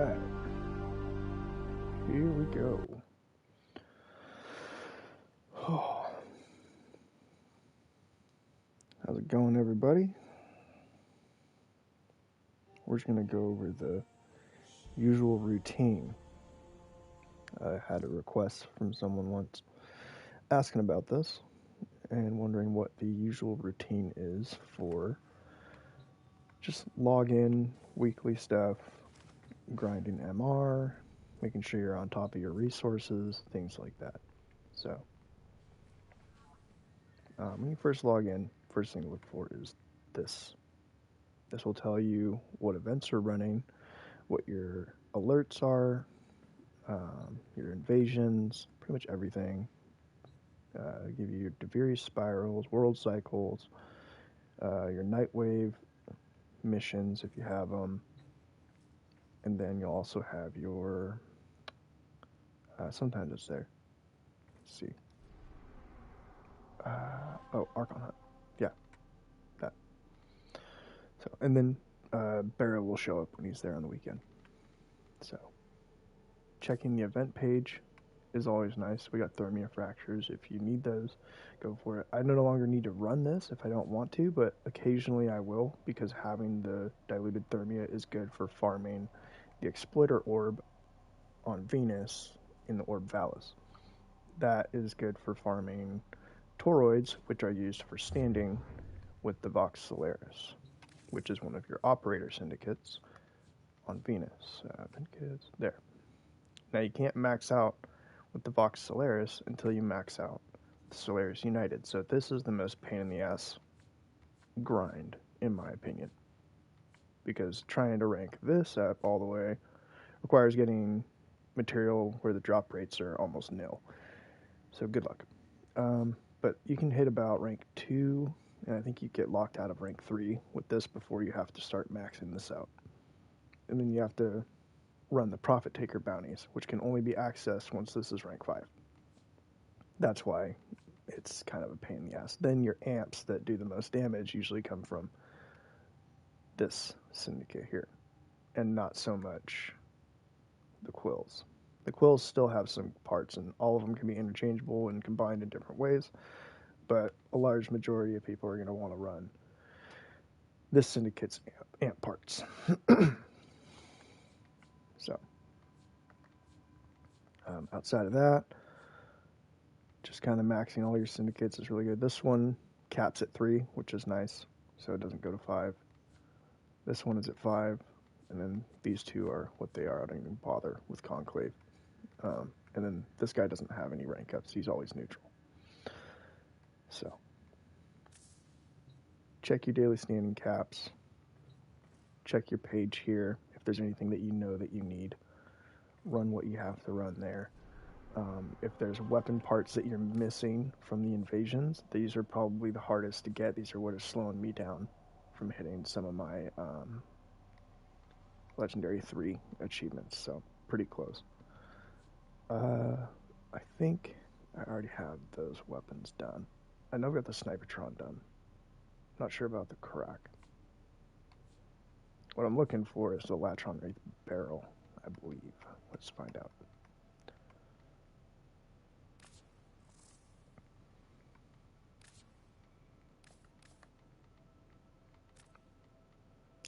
Alright, here we go. How's it going, everybody? We're just going to go over the usual routine. I had a request from someone once asking about this and wondering what the usual routine is for just login, weekly stuff, grinding MR, making sure you're on top of your resources, things like that. So, when you first log in, first thing to look for is this. This will tell you what events are running, what your alerts are, your invasions, pretty much everything. Give you your Deviri spirals, world cycles, your Nightwave missions if you have them, and then you'll also have your. Sometimes it's there. Let's see. Archon Hunt. Yeah, that. So, and then Barrow will show up when he's there on the weekend. So, checking the event page is always nice. We got Thermia Fractures. If you need those, go for it. I no longer need to run this if I don't want to, but occasionally I will, because having the diluted Thermia is good for farming the Exploiter Orb on Venus in the Orb Vallis. That is good for farming toroids, which are used for standing with the Vox Solaris, which is one of your operator syndicates on Venus. There. Now you can't max out with the Vox Solaris until you max out the Solaris United. So this is the most pain in the ass grind, in my opinion. Because trying to rank this up all the way requires getting material where the drop rates are almost nil. So good luck. But you can hit about rank 2, and I think you get locked out of rank 3 with this before you have to start maxing this out. And then you have to run the Profit Taker bounties, which can only be accessed once this is rank 5. That's why it's kind of a pain in the ass. Then your amps that do the most damage usually come from this syndicate here, and not so much the quills. The quills still have some parts, and all of them can be interchangeable and combined in different ways, but a large majority of people are going to want to run this syndicate's amp parts. So, outside of that, just kind of maxing all your syndicates is really good. This one caps at 3, which is nice, so it doesn't go to 5. This one is at 5, and then these two are what they are. I don't even bother with Conclave. And then this guy doesn't have any rank ups. He's always neutral. So, check your daily standing caps. Check your page here. If there's anything that you know that you need, run what you have to run there. If there's weapon parts that you're missing from the invasions, these are probably the hardest to get. These are what is slowing me down from hitting some of my Legendary 3 achievements. So, pretty close. I think I already have those weapons done. I know I got the Snipertron done. Not sure about the crack. What I'm looking for is the Latron Wraith barrel, I believe. Let's find out.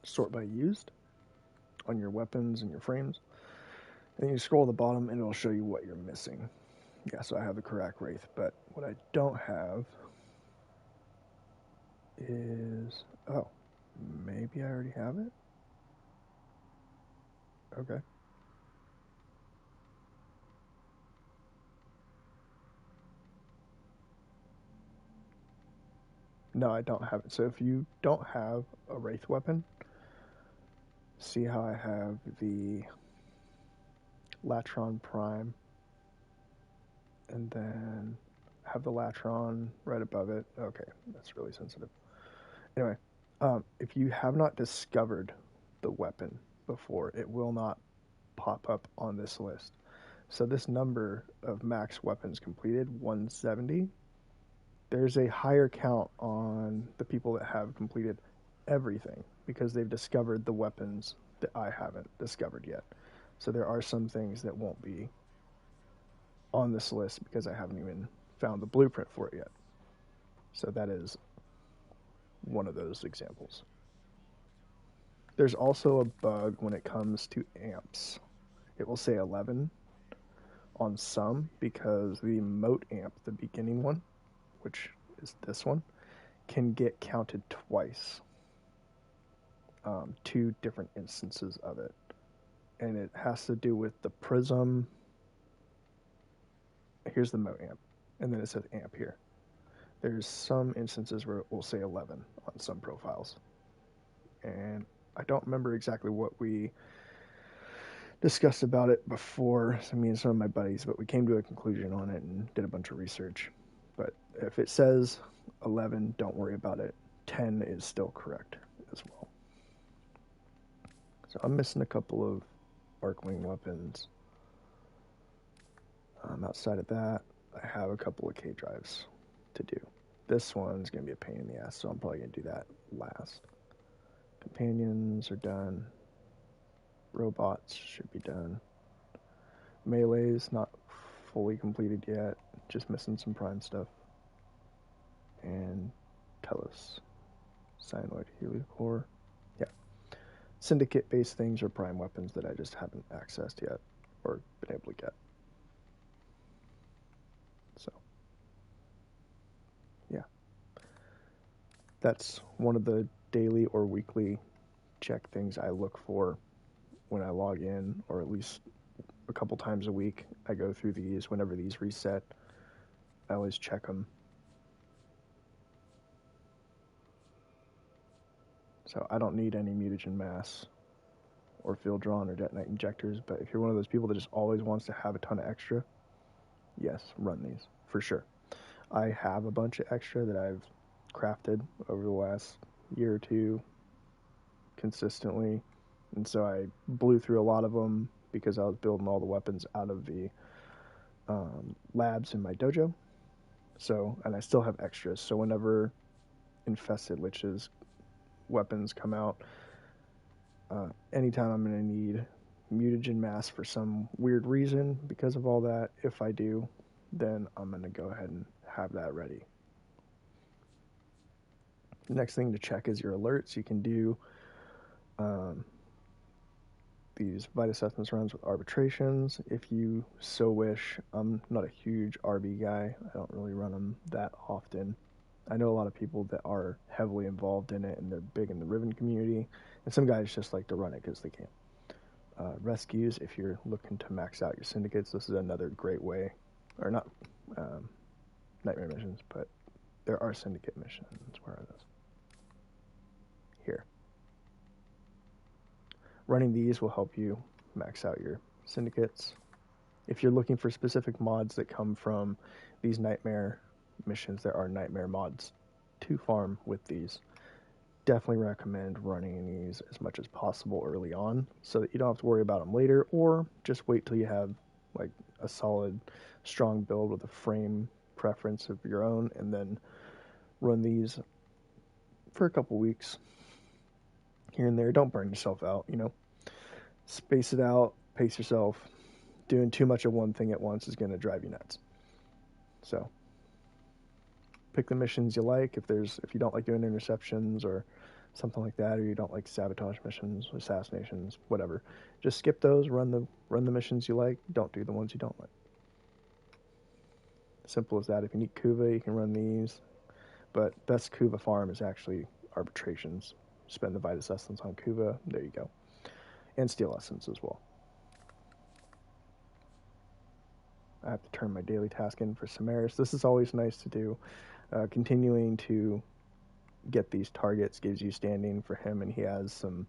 Sort by used on your weapons and your frames. And you scroll to the bottom and it'll show you what you're missing. Yeah, so I have the Karak Wraith, but what I don't have is... Oh, maybe I already have it? Okay. No, I don't have it. So if you don't have a Wraith weapon, see how I have the Latron Prime, and then have the Latron right above it. Okay, that's really sensitive. Anyway, if you have not discovered the weapon before, it will not pop up on this list. So this number of max weapons completed, 170, there's a higher count on the people that have completed everything because they've discovered the weapons that I haven't discovered yet. So there are some things that won't be on this list because I haven't even found the blueprint for it yet. So that is one of those examples. There's also a bug when it comes to amps. It will say 11 on some because the moat amp, the beginning one, which is this one, can get counted twice. Two different instances of it. And it has to do with the prism. Here's the moat amp, and then it says amp here. There's some instances where it will say 11 on some profiles. And I don't remember exactly what we discussed about it before, me and some of my buddies, but we came to a conclusion on it and did a bunch of research. But if it says 11, don't worry about it. 10 is still correct as well. So I'm missing a couple of Arcwing weapons. Outside of that, I have a couple of K drives to do. This one's going to be a pain in the ass, so I'm probably going to do that last. Companions are done. Robots should be done. Melee's not fully completed yet, just missing some prime stuff. And Telos. Cyanoid Heliocore. Yeah. Syndicate-based things are prime weapons that I just haven't accessed yet or been able to get. So, yeah. That's one of the daily or weekly check things I look for when I log in, or at least a couple times a week. I go through these whenever these reset. I always check them. So I don't need any mutagen mass or field drawn or detonite injectors, but if you're one of those people that just always wants to have a ton of extra, yes, run these for sure. I have a bunch of extra that I've crafted over the last year or two consistently, and so I blew through a lot of them because I was building all the weapons out of the labs in my dojo. So, and I still have extras, so whenever infested liches weapons come out, anytime I'm going to need mutagen mass for some weird reason because of all that, if I do, then I'm going to go ahead and have that ready. The next thing to check is your alerts. You can do these Vita Assessments runs with arbitrations if you so wish. I'm not a huge RB guy. I don't really run them that often. I know a lot of people that are heavily involved in it and they're big in the Riven community, and some guys just like to run it because they can. Rescues, if you're looking to max out your syndicates, this is another great way, or not nightmare missions, but there are syndicate missions. Where are those? Here. Running these will help you max out your syndicates. If you're looking for specific mods that come from these nightmare missions, there are nightmare mods to farm with these. Definitely recommend running these as much as possible early on so that you don't have to worry about them later, or just wait till you have like a solid, strong build with a frame preference of your own, and then run these for a couple weeks here and there. Don't burn yourself out, Space it out, pace yourself. Doing too much of one thing at once is going to drive you nuts. So pick the missions you like. If you don't like doing interceptions or something like that, or you don't like sabotage missions, assassinations, whatever, just skip those. Run the missions you like. Don't do the ones you don't like. Simple as that. If you need Kuva, you can run these. But best Kuva farm is actually arbitrations. Spend the Vitus Essence on Kuva. There you go. And Steel Essence as well. I have to turn my daily task in for Samaris. This is always nice to do. Continuing to get these targets gives you standing for him, and he has some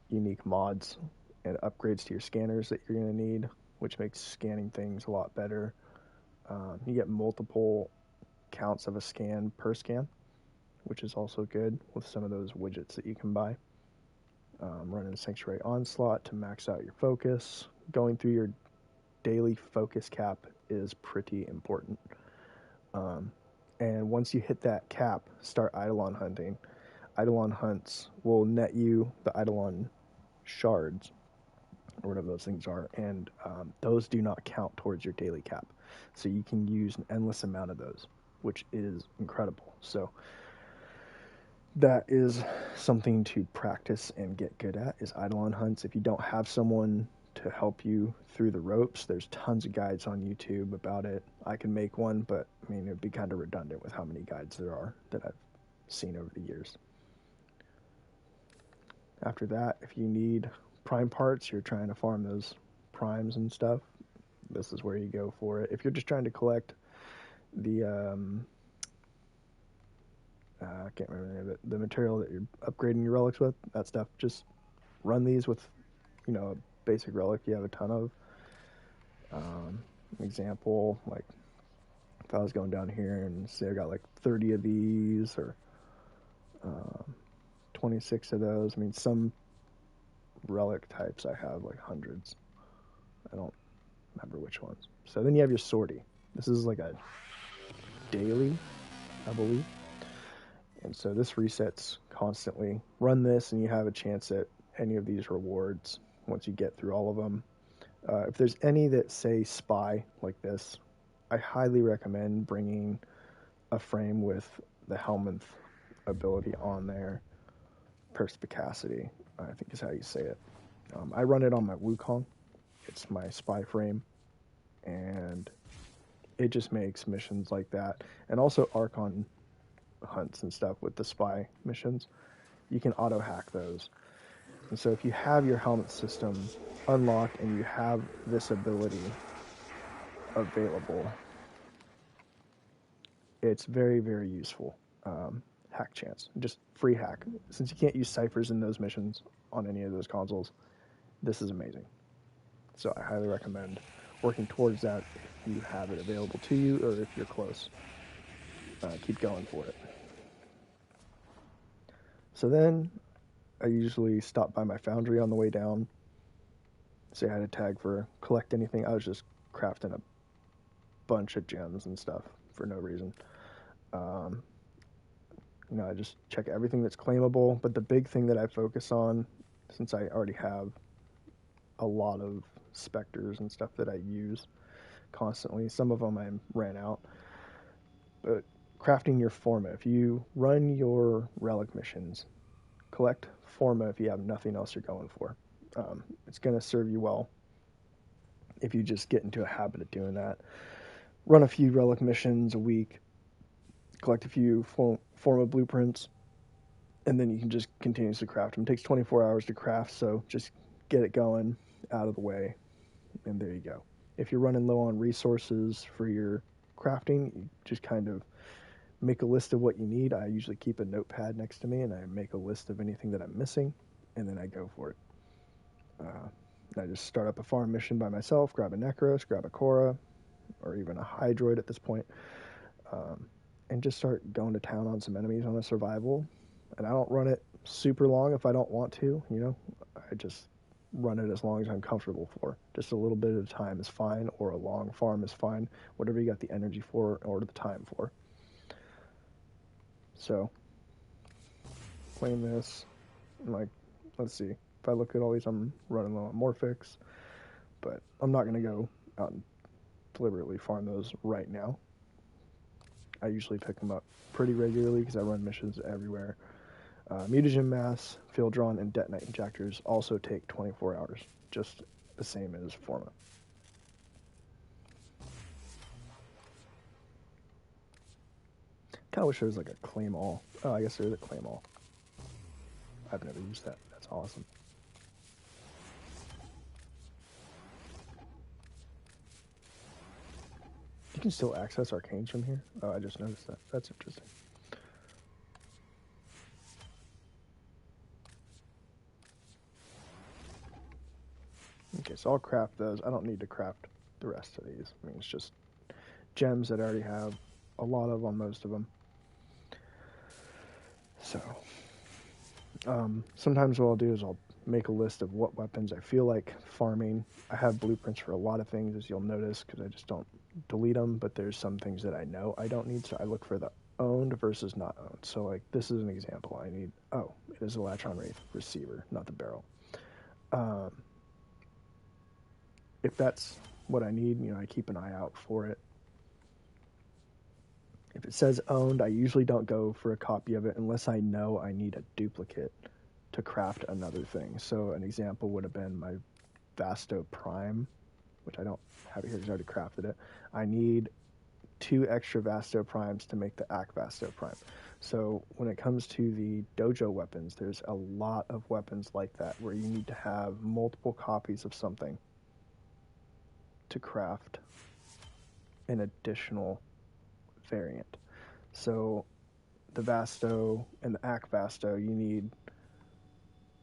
unique mods and upgrades to your scanners that you're going to need, which makes scanning things a lot better. You get multiple counts of a scan per scan, which is also good with some of those widgets that you can buy. Running Sanctuary Onslaught to max out your focus. Going through your daily focus cap is pretty important. And once you hit that cap, start Eidolon hunting. Eidolon hunts will net you the Eidolon shards, or whatever those things are, and those do not count towards your daily cap. So you can use an endless amount of those, which is incredible. So that is something to practice and get good at, is eidolon hunts. If you don't have someone to help you through the ropes, there's tons of guides on YouTube about it. I can make one, but I mean, it'd be kind of redundant with how many guides there are that I've seen over the years. After that, if you need prime parts, you're trying to farm those primes and stuff, this is where you go for it. If you're just trying to collect the I can't remember the name of it, the material that you're upgrading your relics with, that stuff, just run these with, you know, a basic relic you have a ton of. Example, like if I was going down here and say I got like 30 of these or 26 of those. I mean, some relic types I have like hundreds. I don't remember which ones. So then you have your sortie. This is like a daily, I believe. And so this resets constantly. Run this and you have a chance at any of these rewards once you get through all of them. If there's any that say spy like this, I highly recommend bringing a frame with the Helminth ability on there. Perspicacity, I think is how you say it. I run it on my Wukong. It's my spy frame. And it just makes missions like that. And also Archon hunts and stuff with the spy missions. You can auto hack those. And so if you have your helmet system unlocked and you have this ability available, it's very, very useful. Hack chance, just free hack. Since you can't use ciphers in those missions on any of those consoles, this is amazing. So I highly recommend working towards that if you have it available to you or if you're close. Keep going for it. So then I usually stop by my foundry on the way down. Say I had a tag for collect anything. I was just crafting a bunch of gems and stuff for no reason. You know, I just check everything that's claimable. But the big thing that I focus on, since I already have a lot of specters and stuff that I use constantly, some of them I ran out. But crafting your forma. If you run your relic missions, collect forma if you have nothing else you're going for. It's going to serve you well if you just get into a habit of doing that. Run a few relic missions a week, collect a few forma blueprints, and then you can just continuously craft them. It takes 24 hours to craft, so just get it going, out of the way, and there you go. If you're running low on resources for your crafting, you just kind of make a list of what you need. I usually keep a notepad next to me, and I make a list of anything that I'm missing, and then I go for it. I just start up a farm mission by myself, grab a Necros, grab a Korra, or even a Hydroid at this point, and just start going to town on some enemies on a survival. And I don't run it super long if I don't want to, you know. I just run it as long as I'm comfortable for. Just a little bit of time is fine, or a long farm is fine, whatever you got the energy for or the time for. So, claim this. Like, let's see. If I look at all these, I'm running low on Morphix, but I'm not going to go out and deliberately farm those right now. I usually pick them up pretty regularly because I run missions everywhere. Mutagen Mass, Field Drawn, and Detonite Injectors also take 24 hours, just the same as Forma. Kind of wish there was like a claim all. Oh, I guess there is a claim all. I've never used that. That's awesome. You can still access arcanes from here? Oh, I just noticed that. That's interesting. Okay, so I'll craft those. I don't need to craft the rest of these. I mean, it's just gems that I already have a lot of on most of them. So, sometimes what I'll do is I'll make a list of what weapons I feel like farming. I have blueprints for a lot of things, as you'll notice, because I just don't delete them, but there's some things that I know I don't need, so I look for the owned versus not owned. So, like, this is an example. I need, it is a Latron Wraith receiver, not the barrel. if that's what I need, I keep an eye out for it. If it says owned, I usually don't go for a copy of it unless I know I need a duplicate to craft another thing. So an example would have been my Vasto Prime, which I don't have it here because I already crafted it. I need 2 extra Vasto Primes to make the Ak Vasto Prime. So when it comes to the dojo weapons, there's a lot of weapons like that where you need to have multiple copies of something to craft an additional variant. So the Vasto and the Ak Vasto, you need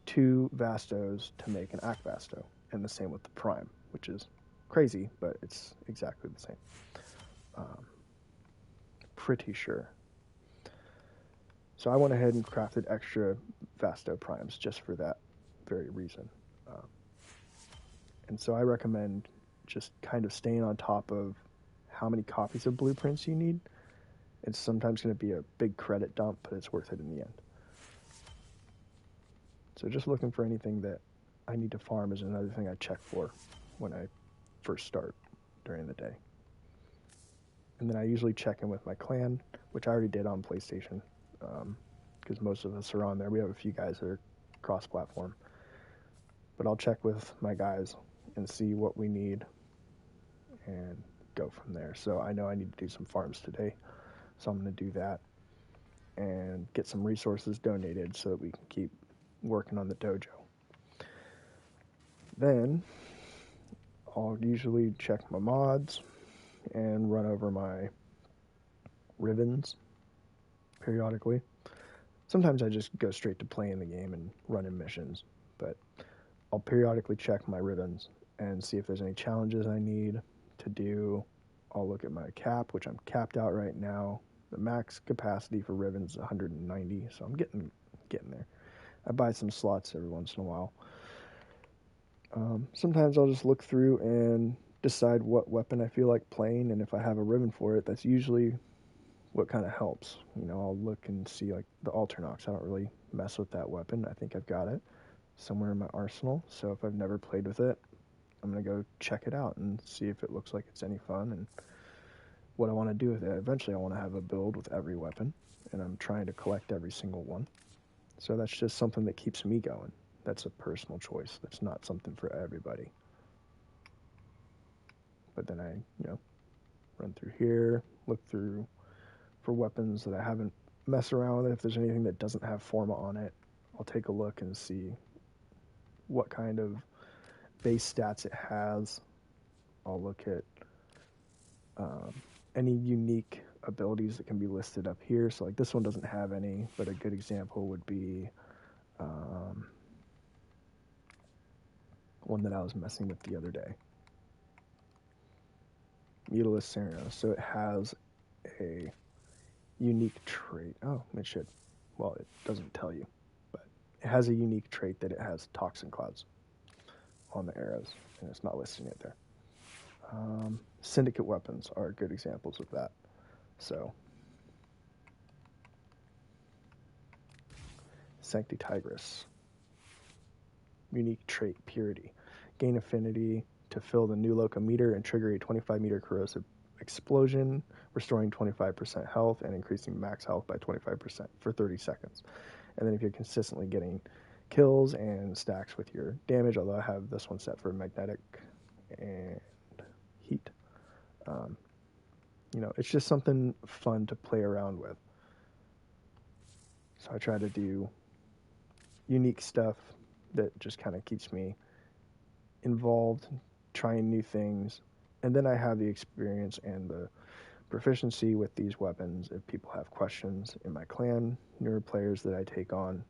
2 Vastos to make an Ak Vasto, and the same with the Prime, which is crazy, but it's exactly the same. Pretty sure. So I went ahead and crafted extra Vasto Primes just for that very reason. And so I recommend just kind of staying on top of how many copies of blueprints you need. It's sometimes going to be a big credit dump, but it's worth it in the end. So just looking for anything that I need to farm is another thing I check for when I first start during the day. And then I usually check in with my clan, which I already did on PlayStation, because most of us are on there. We have a few guys that are cross-platform. But I'll check with my guys and see what we need and go from there. So I know I need to do some farms today, so I'm going to do that and get some resources donated so that we can keep working on the dojo. Then I'll usually check my mods and run over my ribbons periodically. Sometimes I just go straight to playing the game and running missions, but I'll periodically check my ribbons and see if there's any challenges I need to do. I'll look at my cap, which I'm capped out right now. The max capacity for ribbons is 190, so I'm getting there. I buy some slots every once in a while. Sometimes I'll just look through and decide what weapon I feel like playing, and if I have a ribbon for it, that's usually what kind of helps. I'll look and see like the Alternox. I don't really mess with that weapon. I think I've got it somewhere in my arsenal, so if I've never played with it, I'm going to go check it out and see if it looks like it's any fun and what I want to do with it. Eventually I want to have a build with every weapon, and I'm trying to collect every single one. So that's just something that keeps me going. That's a personal choice. That's not something for everybody. But then I, run through here, look through for weapons that I haven't messed around with. If there's anything that doesn't have Forma on it, I'll take a look and see what kind of base stats it has. I'll look at any unique abilities that can be listed up here. So like this one doesn't have any, but a good example would be one that I was messing with the other day. Mutilus Cerno. So it has a unique trait. Oh, it should. Well, it doesn't tell you, but it has a unique trait that it has toxin clouds on the arrows, and it's not listing it there. Syndicate weapons are good examples of that. So, Sancti Tigris. Unique trait, Purity. Gain affinity to fill the new locometer and trigger a 25-meter corrosive explosion, restoring 25% health and increasing max health by 25% for 30 seconds. And then if you're consistently getting kills and stacks with your damage, although I have this one set for magnetic and heat. It's just something fun to play around with. So I try to do unique stuff that just kind of keeps me involved, trying new things. And then I have the experience and the proficiency with these weapons if people have questions in my clan, newer players that I take on.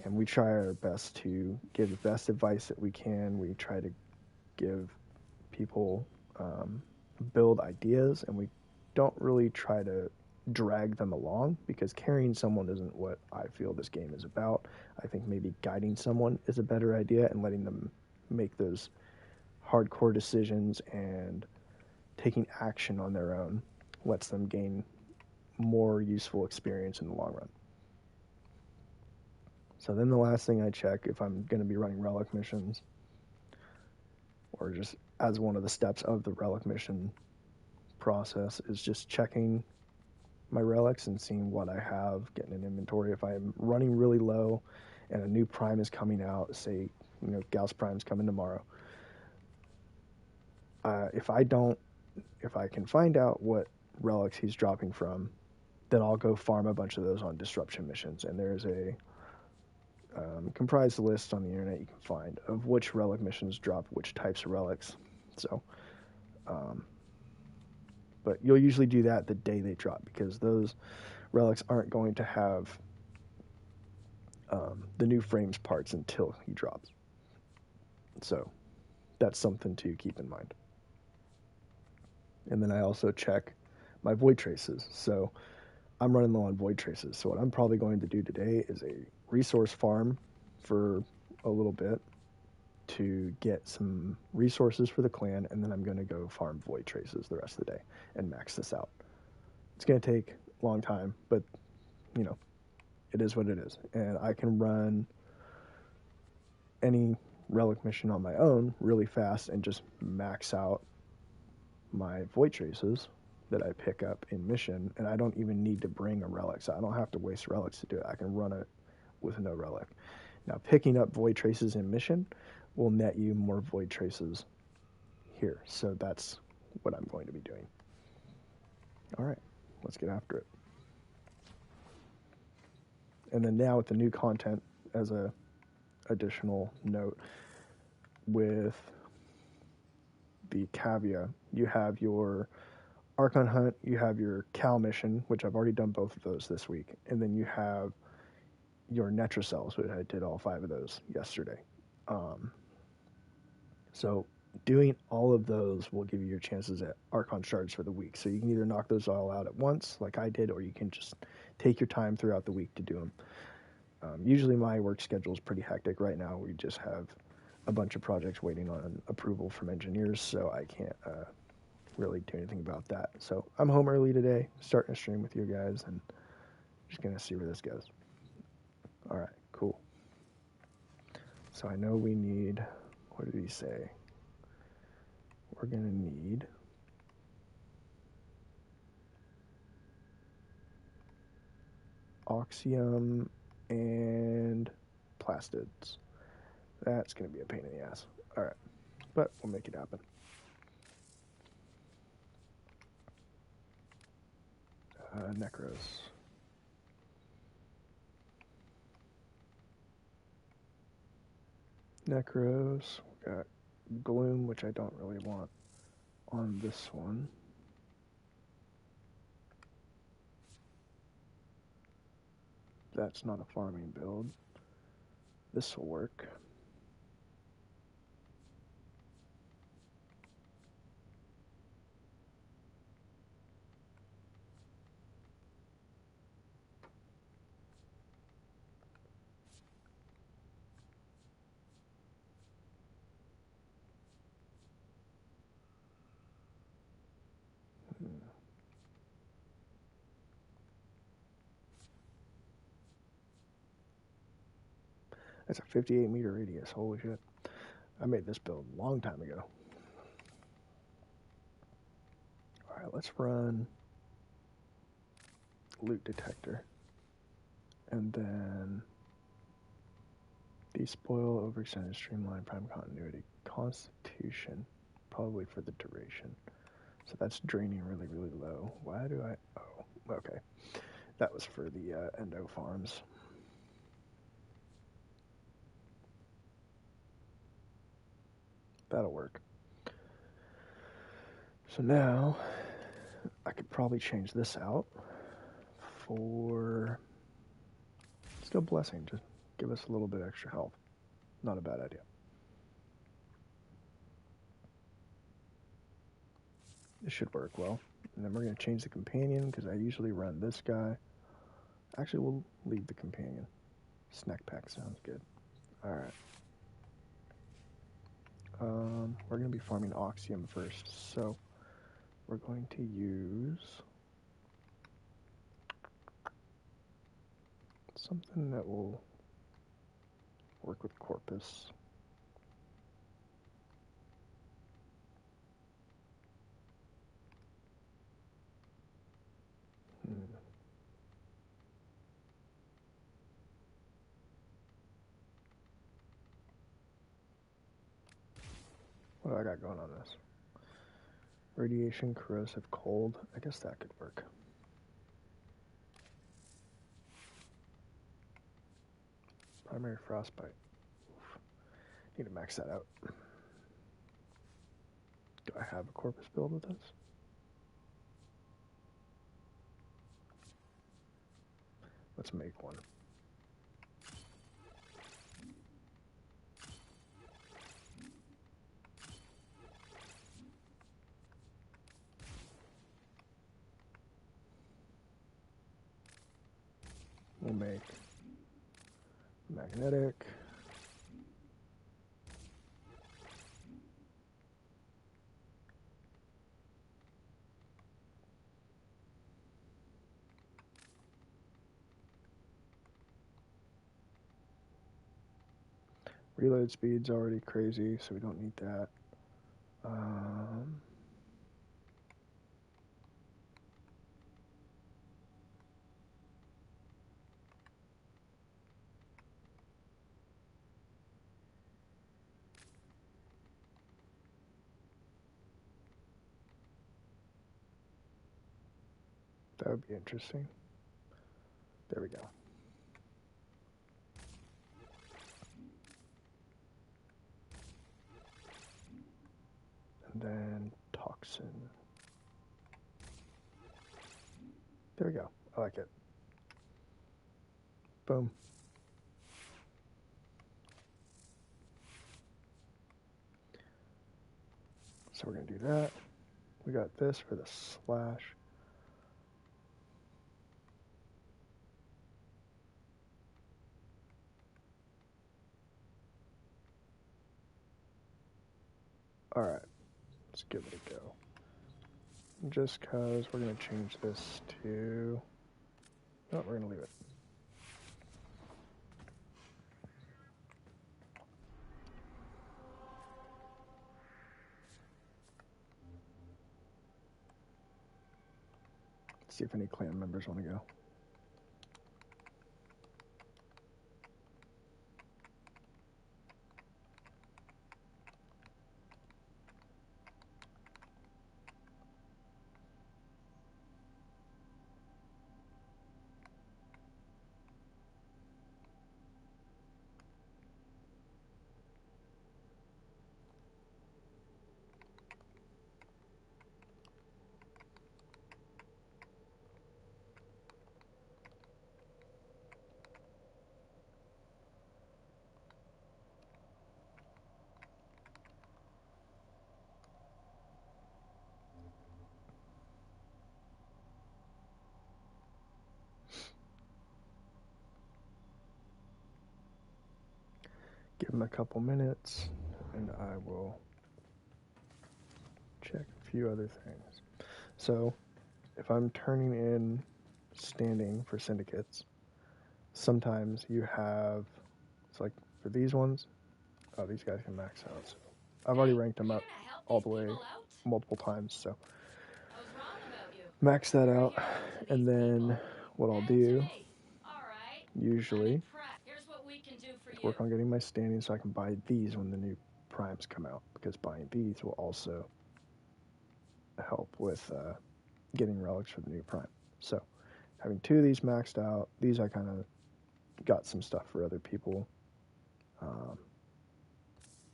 And we try our best to give the best advice that we can. We try to give people build ideas, and we don't really try to drag them along, because carrying someone isn't what I feel this game is about. I think maybe guiding someone is a better idea, and letting them make those hardcore decisions and taking action on their own lets them gain more useful experience in the long run. So then the last thing I check if I'm going to be running relic missions or just as one of the steps of the relic mission process, is just checking my relics and seeing what I have, getting an inventory. If I'm running really low and a new prime is coming out, say, Gauss Prime's coming tomorrow, if I can find out what relics he's dropping from, then I'll go farm a bunch of those on disruption missions. And there's a comprised list on the internet you can find of which relic missions drop which types of relics. So, but you'll usually do that the day they drop, because those relics aren't going to have the new frames parts until he drops. So that's something to keep in mind. And then I also check my void traces. So I'm running low on void traces. So what I'm probably going to do today is a resource farm for a little bit to get some resources for the clan, and then I'm going to go farm void traces the rest of the day and max this out. It's going to take a long time, but it is what it is. And I can run any relic mission on my own really fast and just max out my void traces that I pick up in mission, and I don't even need to bring a relic, so I don't have to waste relics to do it. I can run it with no relic. Now, picking up void traces in mission will net you more void traces here, so that's what I'm going to be doing. All right, let's get after it. And then now with the new content, as a additional note, with the Cavia, you have your Archon Hunt, you have your Cal mission, which I've already done both of those this week, and then you have your Netrocells, which I did all 5 of those yesterday. So doing all of those will give you your chances at Archon shards for the week. So you can either knock those all out at once, like I did, or you can just take your time throughout the week to do them. Usually my work schedule is pretty hectic. Right now we just have a bunch of projects waiting on approval from engineers, so I can't really do anything about that. So I'm home early today, starting to stream with you guys, and just going to see where this goes. All right, cool. So I know we need, what did he say? We're going to need Oxium and Plastids. That's going to be a pain in the ass. All right, but we'll make it happen. Necros. Necros. We got Gloom, which I don't really want on this one. That's not a farming build. This will work. That's a 58-meter radius. Holy shit. I made this build a long time ago. Alright, let's run loot detector. And then despoil, overextended, streamline, prime continuity. Constitution, probably for the duration. So that's draining really, really low. Why do I... Oh, okay. That was for the endo farms. That'll work. So now, I could probably change this out for... Let's go Blessing, just give us a little bit extra health. Not a bad idea. This should work well. And then we're going to change the companion, because I usually run this guy. Actually, we'll leave the companion. Snack pack sounds good. Alright. We're going to be farming Oxium first, so we're going to use something that will work with Corpus. What do I got going on this? Radiation, corrosive, cold. I guess that could work. Primary frostbite. Oof. Need to max that out. Do I have a corpus build with this? Let's make one. We'll make magnetic. Reload speed's already crazy, so we don't need that. That would be interesting. There we go. And then toxin. There we go. I like it. Boom. So we're going to do that. We got this for the slash. All right. Let's give it a go. Just because we're going to change this to... No, we're going to leave it. Let's see if any clan members want to go. Give them a couple minutes, and I will check a few other things. So, if I'm turning in standing for syndicates, sometimes you have, it's like for these ones, oh, these guys can max out. So I've already ranked them up all the way multiple times, so max that out, and then what I'll do usually is work on getting my standing so I can buy these when the new primes come out, because buying these will also help with getting relics for the new prime. So having two of these maxed out, these I kind of got some stuff for other people.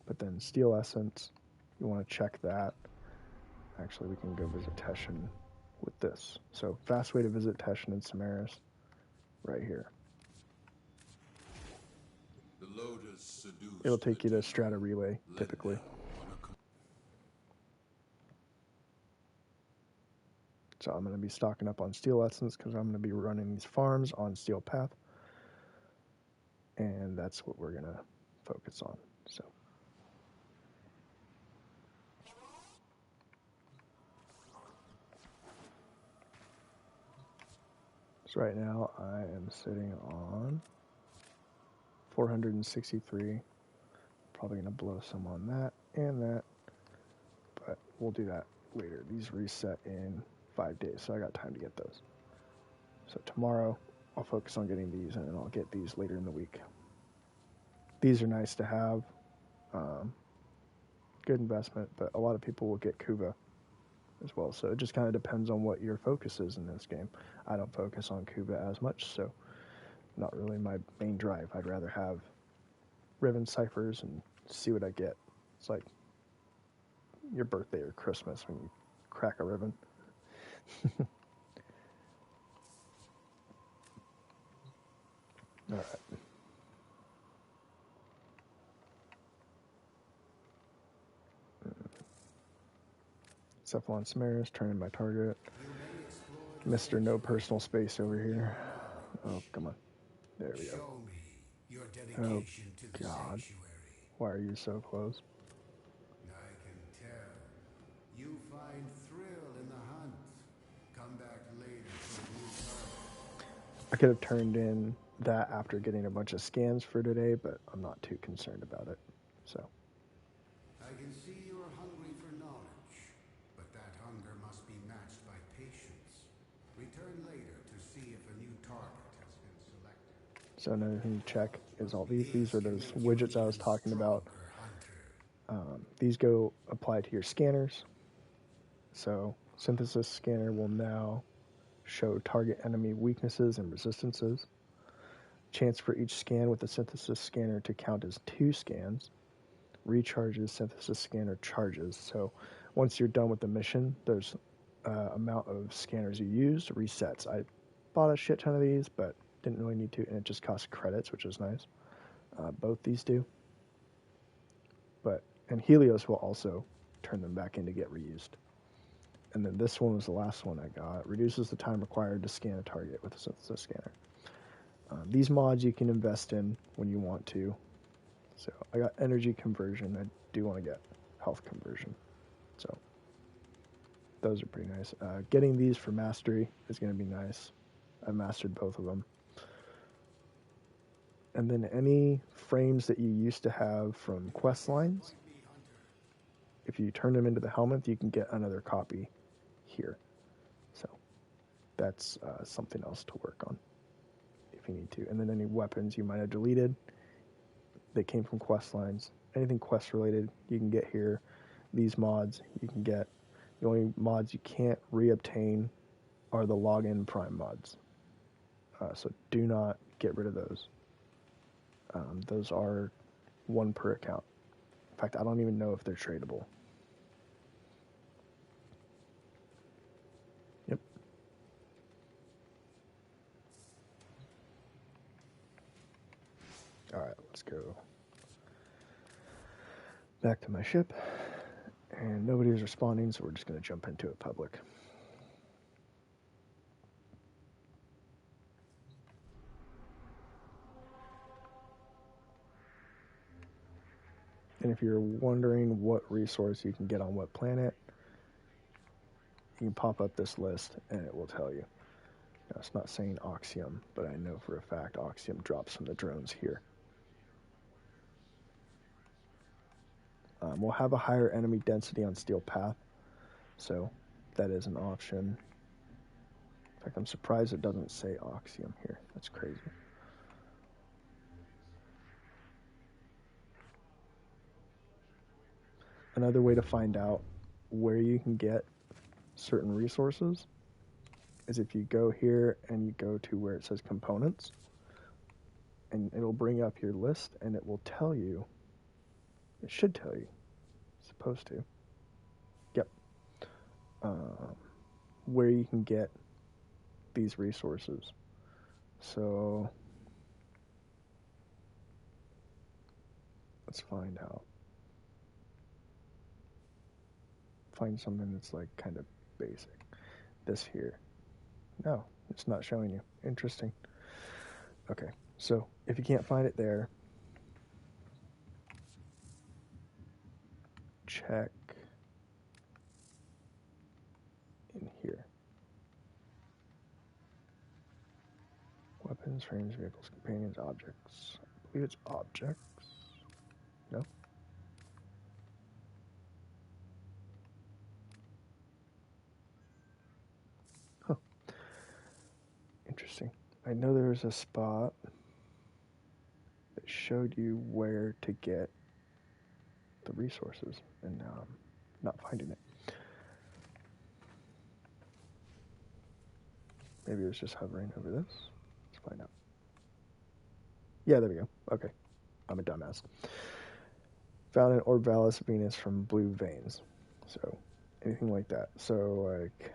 But then Steel Essence, you want to check that. Actually, we can go visit Teshin with this. So fast way to visit Teshin and Samaris, right here. It'll take you to Strata Relay, typically. So I'm going to be stocking up on Steel Essence because I'm going to be running these farms on Steel Path. And that's what we're going to focus on. So right now I am sitting on 463. Probably going to blow some on that and that. But we'll do that later. These reset in 5 days, so I got time to get those. So tomorrow I'll focus on getting these, and then I'll get these later in the week. These are nice to have, good investment, but a lot of people will get Kuva as well. So it just kind of depends on what your focus is in this game. I don't focus on Kuva as much, so not really my main drive. I'd rather have Riven ciphers and see what I get. It's like your birthday or Christmas when you crack a Riven. All right. Cephalon Samaris, turning my target. Mr. No Personal Space over here. Oh, come on. There we go. Oh, God. Why are you so close? I can tell. You find thrill in the hunt. Come back later for a new target. I could have turned in that after getting a bunch of scans for today, but I'm not too concerned about it. So. I can see you are hungry for knowledge, but that hunger must be matched by patience. Return later to see if a new target has been selected. So another thing to check is all these. These are those widgets I was talking about. These go apply to your scanners. So synthesis scanner will now show target enemy weaknesses and resistances. Chance for each scan with the synthesis scanner to count as 2 scans. Recharges synthesis scanner charges. So once you're done with the mission, there's amount of scanners you used resets. I bought a shit ton of these, but didn't really need to, and it just costs credits, which is nice. Both these do. And Helios will also turn them back in to get reused. And then this one was the last one I got. Reduces the time required to scan a target with a synthesis scanner. These mods you can invest in when you want to. So I got energy conversion. I do want to get health conversion. So those are pretty nice. Getting these for mastery is going to be nice. I mastered both of them. And then any frames that you used to have from quest lines, if you turn them into the helmet, you can get another copy here. So that's something else to work on if you need to. And then any weapons you might have deleted that came from quest lines, anything quest related, you can get here. These mods you can get. The only mods you can't reobtain are the login prime mods. So do not get rid of those. Those are 1 per account. In fact, I don't even know if they're tradable. Yep. All right, let's go back to my ship. And nobody is responding, so we're just going to jump into it public. And if you're wondering what resource you can get on what planet, you can pop up this list and it will tell you. Now, it's not saying Oxium, but I know for a fact Oxium drops from the drones here. We'll have a higher enemy density on Steel Path, so that is an option. In fact, I'm surprised it doesn't say Oxium here. That's crazy. Another way to find out where you can get certain resources is if you go here and you go to where it says components, and it'll bring up your list and it will tell you, it should tell you, it's supposed to, yep, where you can get these resources. So let's find out. Find something that's like kind of basic. This here. No, it's not showing you. Interesting. Okay, so if you can't find it there, check in here. Weapons, frames, vehicles, companions, objects. I believe it's objects. No? Huh. Interesting. I know there was a spot that showed you where to get the resources, and now I'm not finding it. Maybe it was just hovering over this. Let's find out. Yeah, there we go. Okay. I'm a dumbass. Found an Orbalis Venus from blue veins. So, anything like that. So, like,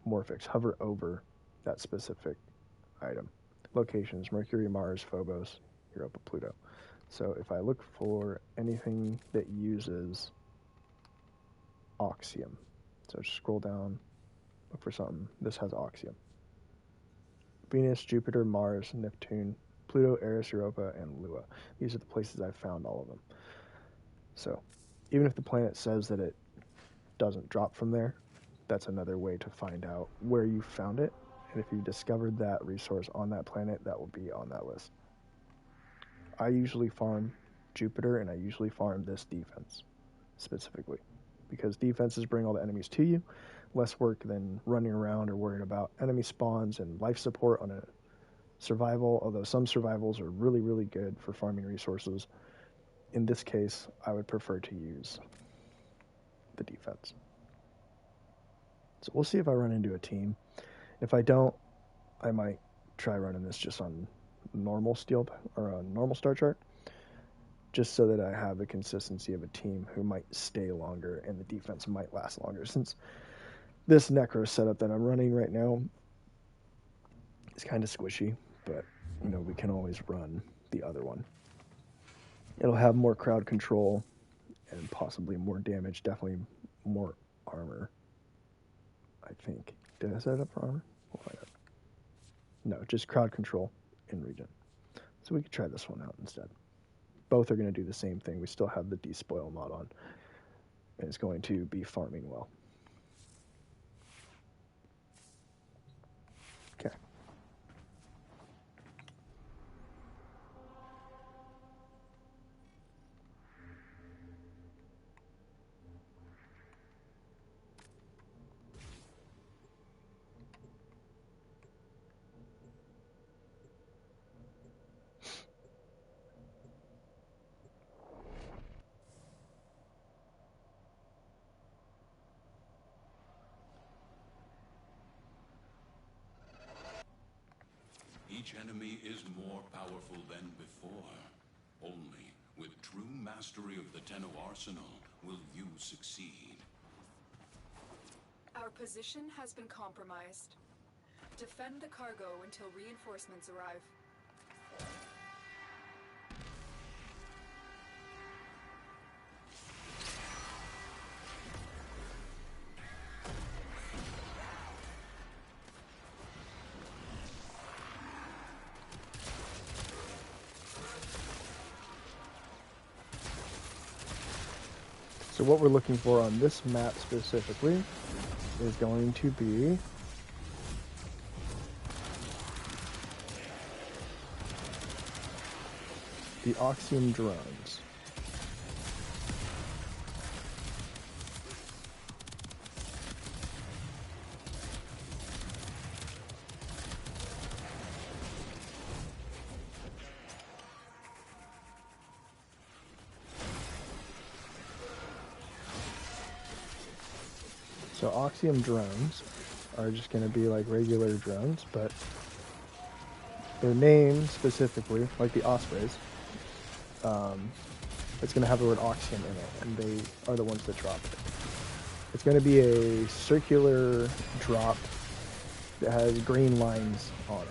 Morphix, hover over that specific item. Locations, Mercury, Mars, Phobos, Europa, Pluto. So, if I look for anything that uses Oxium. So, just scroll down, look for something. This has Oxium. Venus, Jupiter, Mars, Neptune, Pluto, Eris, Europa, and Lua. These are the places I've found all of them. So, even if the planet says that it doesn't drop from there, that's another way to find out where you found it. And if you discovered that resource on that planet, that will be on that list. I usually farm Jupiter, and I usually farm this defense specifically, because defenses bring all the enemies to you. Less work than running around or worrying about enemy spawns and life support on a survival, although some survivals are really, really good for farming resources. In this case, I would prefer to use the defense. So we'll see if I run into a team. If I don't, I might try running this just on normal steel or a normal star chart, just so that I have the consistency of a team who might stay longer and the defense might last longer, since this Necro setup that I'm running right now is kind of squishy, but, you know, we can always run the other one. It'll have more crowd control and possibly more damage, definitely more armor, I think. Did I set it up for armor? We'll find out. No, just crowd control in region. So we could try this one out instead. Both are going to do the same thing. We still have the despoil mod on, and it's going to be farming well. Okay. Each enemy is more powerful than before. Only with true mastery of the Tenno arsenal will you succeed. Our position has been compromised. Defend the cargo until reinforcements arrive. So what we're looking for on this map specifically is going to be the Oxium drones. So Oxium drones are just going to be like regular drones, but their name specifically, like the Ospreys, it's going to have the word Oxium in it, and they are the ones that drop it. It's going to be a circular drop that has green lines on it.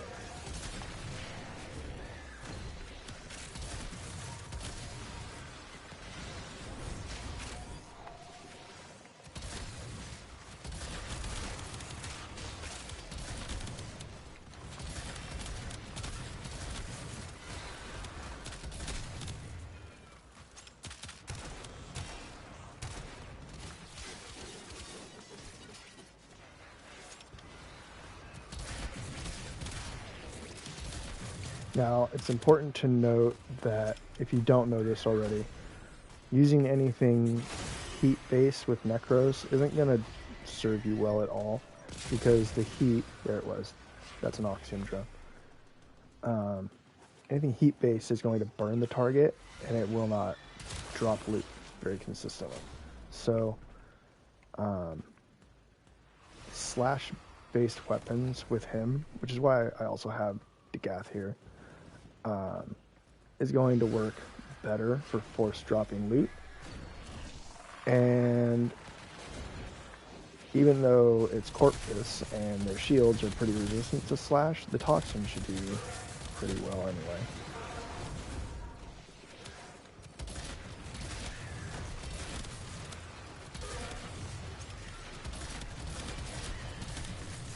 Now, it's important to note that if you don't know this already, using anything heat-based with Necros isn't going to serve you well at all, because the heat, there it was, that's an Oxium drone. anything heat-based is going to burn the target, and it will not drop loot very consistently. So, slash-based weapons with him, which is why I also have Dagath here, is going to work better for force dropping loot. And even though it's Corpus and their shields are pretty resistant to slash, the Toxin should do pretty well anyway.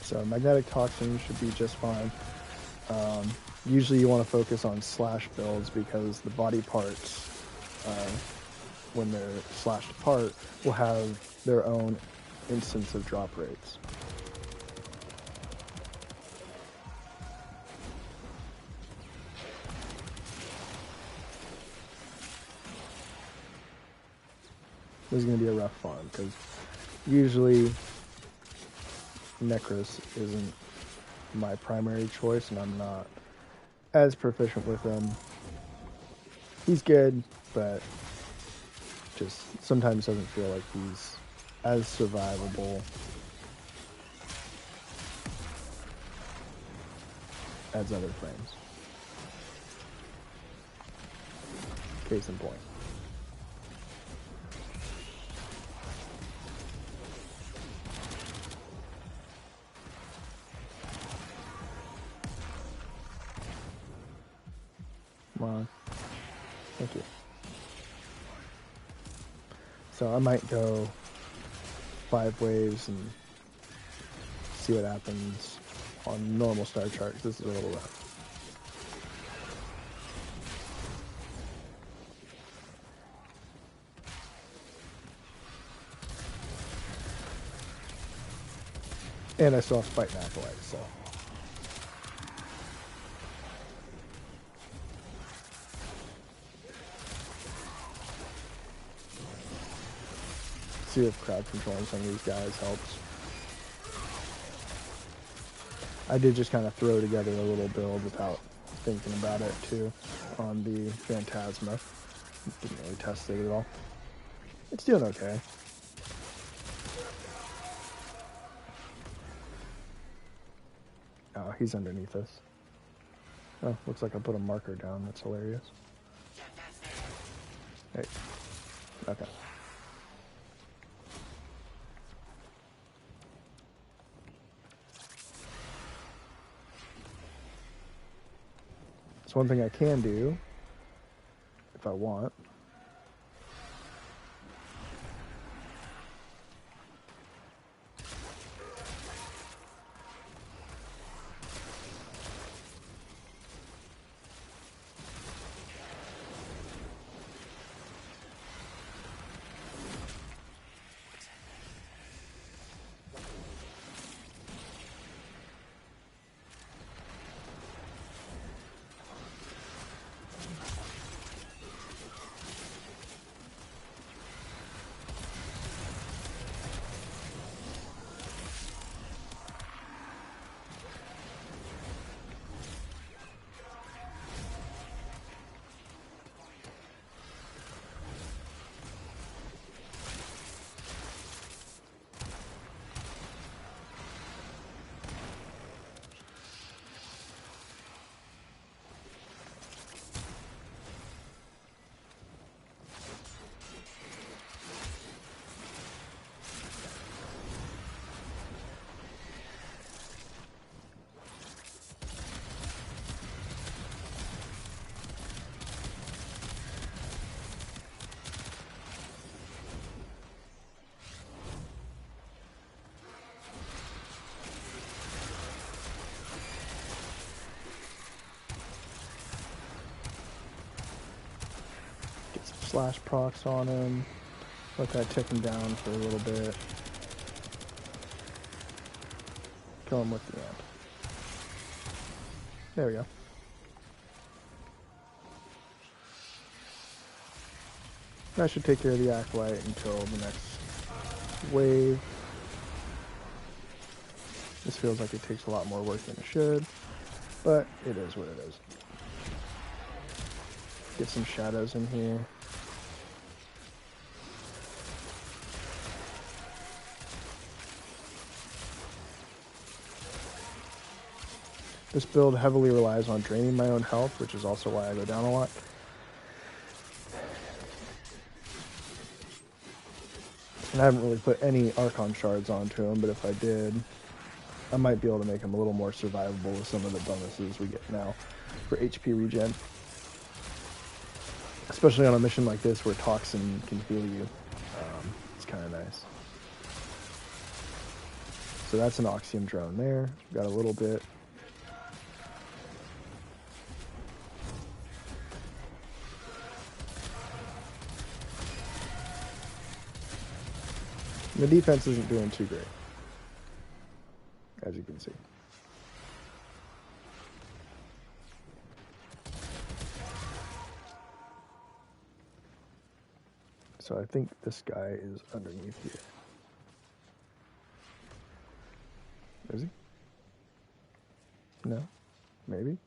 So Magnetic Toxin should be just fine. Usually you want to focus on slash builds because the body parts, when they're slashed apart, will have their own instance of drop rates. This is going to be a rough farm because usually Necros isn't my primary choice, and I'm not as proficient with him. He's good, but just sometimes doesn't feel like he's as survivable as other frames. Case in point. Come on. Thank you. So I might go 5 waves and see what happens on normal star charts. This is a little rough. And I still have to fight an acolyte, so. See if crowd controlling some of these guys helps. I did just kind of throw together a little build without thinking about it too on the Phantasma. Didn't really test it at all. It's doing okay. Oh, he's underneath us. Oh, looks like I put a marker down. That's hilarious. Hey. Okay. So one thing I can do, if I want, slash procs on him. Let that tick him down for a little bit. Kill him with the amp. There we go. That should take care of the acolyte until the next wave. This feels like it takes a lot more work than it should, but it is what it is. Get some shadows in here. This build heavily relies on draining my own health, which is also why I go down a lot. And I haven't really put any Archon shards onto him, but if I did, I might be able to make him a little more survivable with some of the bonuses we get now for HP regen. Especially on a mission like this where Toxin can heal you. It's kind of nice. So that's an Oxium drone there. Got a little bit. The defense isn't doing too great, as you can see. So I think this guy is underneath here. Is he? No? Maybe?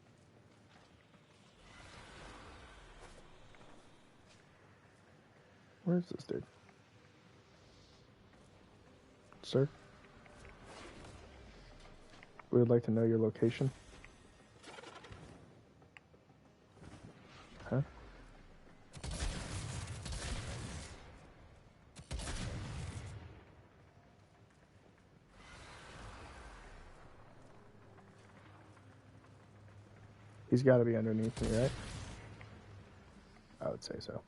Where is this dude? Sir? We would like to know your location. Huh? He's got to be underneath me, right? I would say so.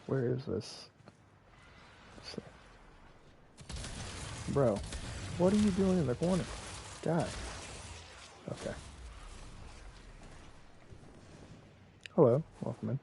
Where is this? Bro, what are you doing in the corner? Guy. Okay. Hello, welcome in.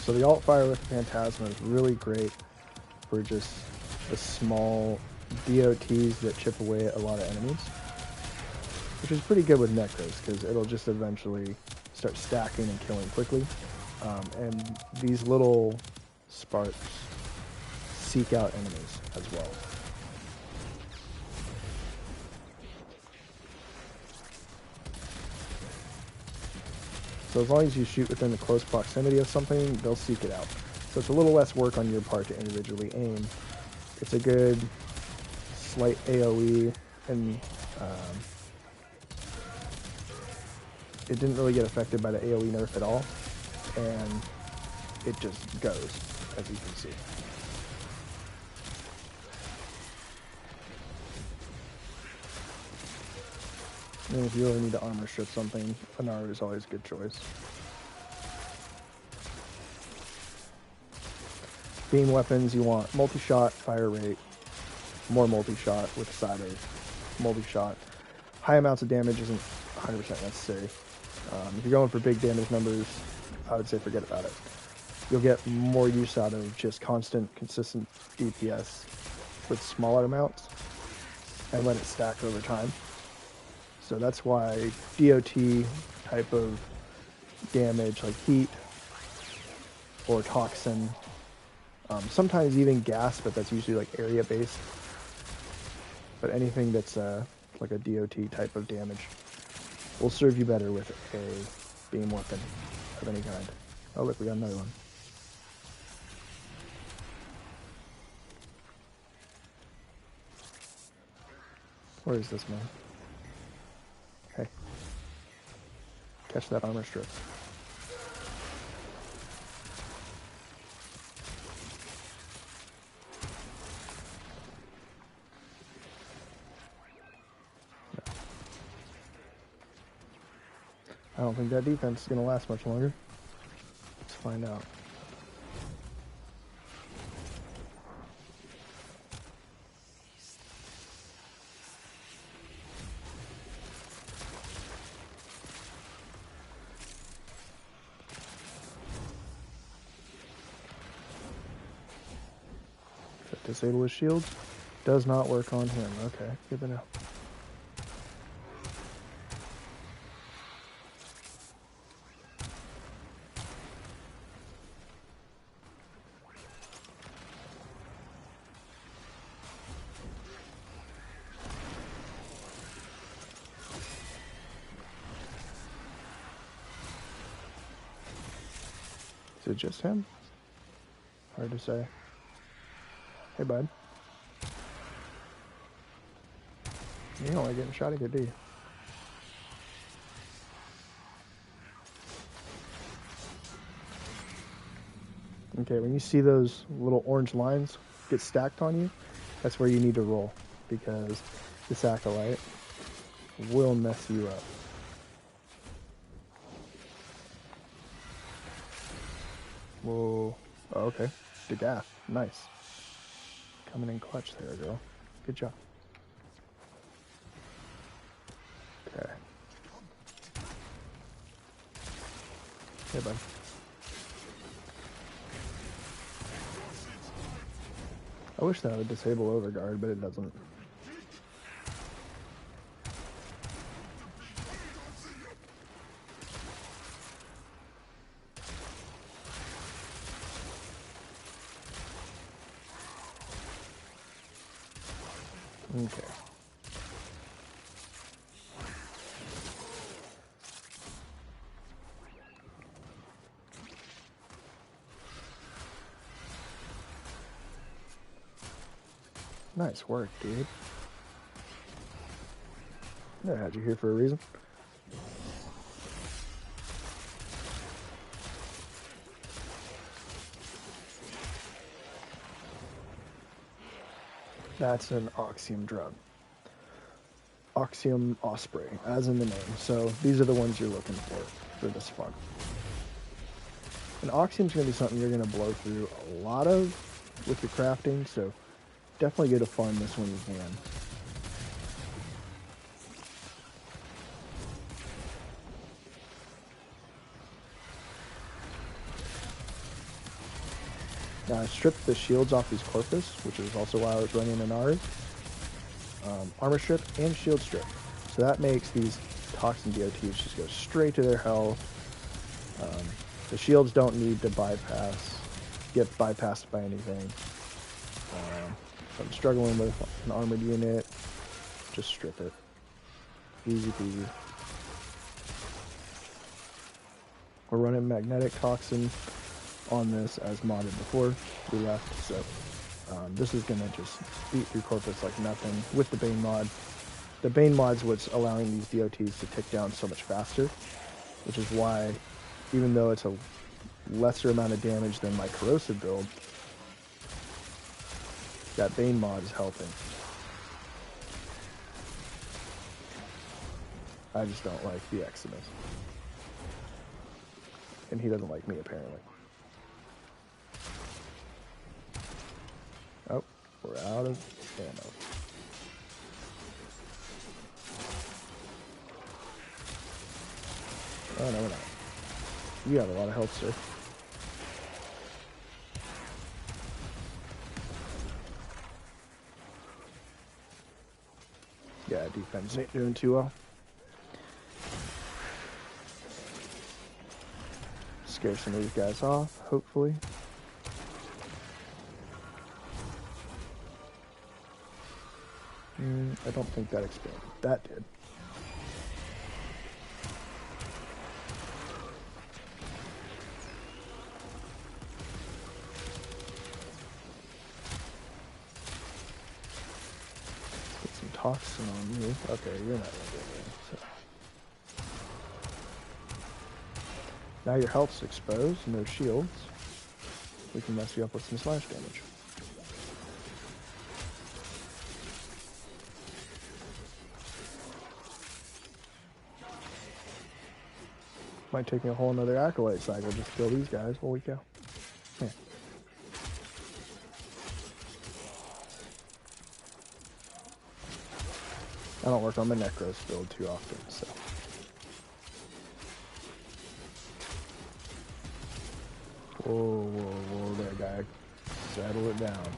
So the alt fire with the Phantasma is really great for just the small DOTs that chip away at a lot of enemies, which is pretty good with Necros because it'll just eventually start stacking and killing quickly. And these little sparks seek out enemies as well. So as long as you shoot within the close proximity of something, they'll seek it out. So it's a little less work on your part to individually aim. It's a good slight AoE, and it didn't really get affected by the AoE nerf at all, and it just goes, as you can see. And if you really need to armor strip something, Anaru is always a good choice. Beam weapons, you want multi-shot, fire rate, more multi-shot with side of multi-shot. High amounts of damage isn't 100% necessary. If you're going for big damage numbers, I would say forget about it. You'll get more use out of just constant, consistent DPS with smaller amounts and let it stack over time. So that's why DOT type of damage like heat or toxin, sometimes even gas, but that's usually like area based. But anything that's like a DOT type of damage will serve you better with a beam weapon of any kind. Oh look, we got another one. Where is this man? Okay. Catch that armor strip. No. I don't think that defense is going to last much longer. Let's find out. Disable his shields. Does not work on him. Okay, good to know. Is it just him? Hard to say. Hey, bud. You don't like getting shot at, do you? Okay, when you see those little orange lines get stacked on you, that's where you need to roll, because this acolyte will mess you up. Whoa. Oh, okay. Degaff. Nice. Coming in clutch there, girl. Good job. Okay. Hey, bud. I wish that would disable overguard, but it doesn't. Okay. Nice work, dude. I had you here for a reason. That's an Oxium drug. Oxium Osprey, as in the name. So these are the ones you're looking for this fun. And Oxium's going to be something you're going to blow through a lot of with your crafting, so definitely get a farm this when you can. Now I stripped the shields off these Corpus, which is also why I was running an Ari. Armor strip and shield strip. So that makes these toxin DOTs just go straight to their health. The shields don't need to get bypassed by anything. If I'm struggling with an armored unit, just strip it. Easy peasy. We're running magnetic toxin on this as modded before we left, so this is going to just beat through Corpus like nothing with the Bane mod. The Bane mod's what's allowing these DOTs to tick down so much faster, which is why, even though it's a lesser amount of damage than my corrosive build, that Bane mod is helping. I just don't like the Eximus. And he doesn't like me, apparently. Oh, we're out of ammo. Oh, no, we're not. You have a lot of health, sir. Yeah, defense ain't doing too well. Scare some of these guys off, hopefully. I don't think that expanded. That did. Put some toxin on you. Okay, you're not gonna get me. So. Now your health's exposed, no shields. We can mess you up with some slash damage. Might take me a whole another acolyte cycle just to kill these guys. Holy cow. Yeah. I don't work on my Necros build too often, so. Whoa, whoa, whoa there, guy. Settle it down.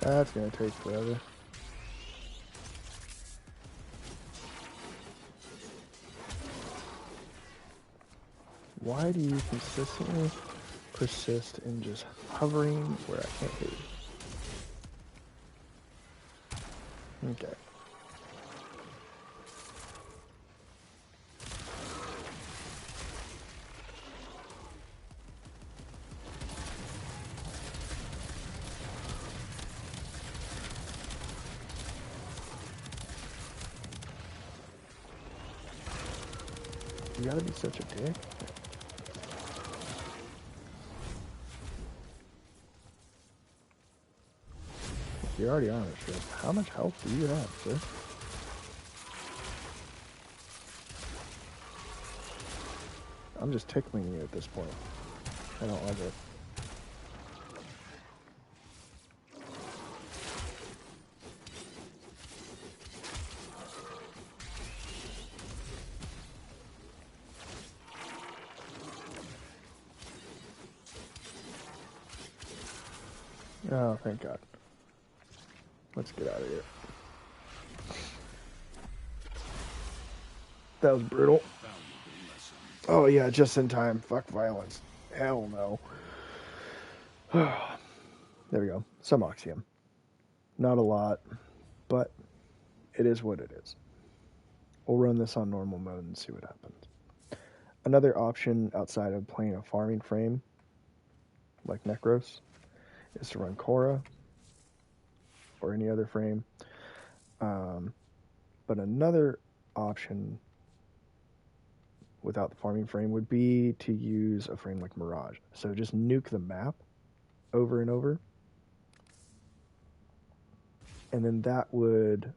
That's gonna take forever. Why do you consistently persist in just hovering where I can't hit you? Okay. You gotta be such a dick. You're already on a ship. How much health do you have, sir? I'm just tickling you at this point. I don't like it. Oh, thank God. Let's get out of here. That was brutal. Oh yeah, just in time. Fuck violence. Hell no. There we go. Some Oxium. Not a lot, but it is what it is. We'll run this on normal mode and see what happens. Another option outside of playing a farming frame, like Necros, is to run Korra or any other frame. But another option without the farming frame would be to use a frame like Mirage. So just nuke the map over and over. And then that would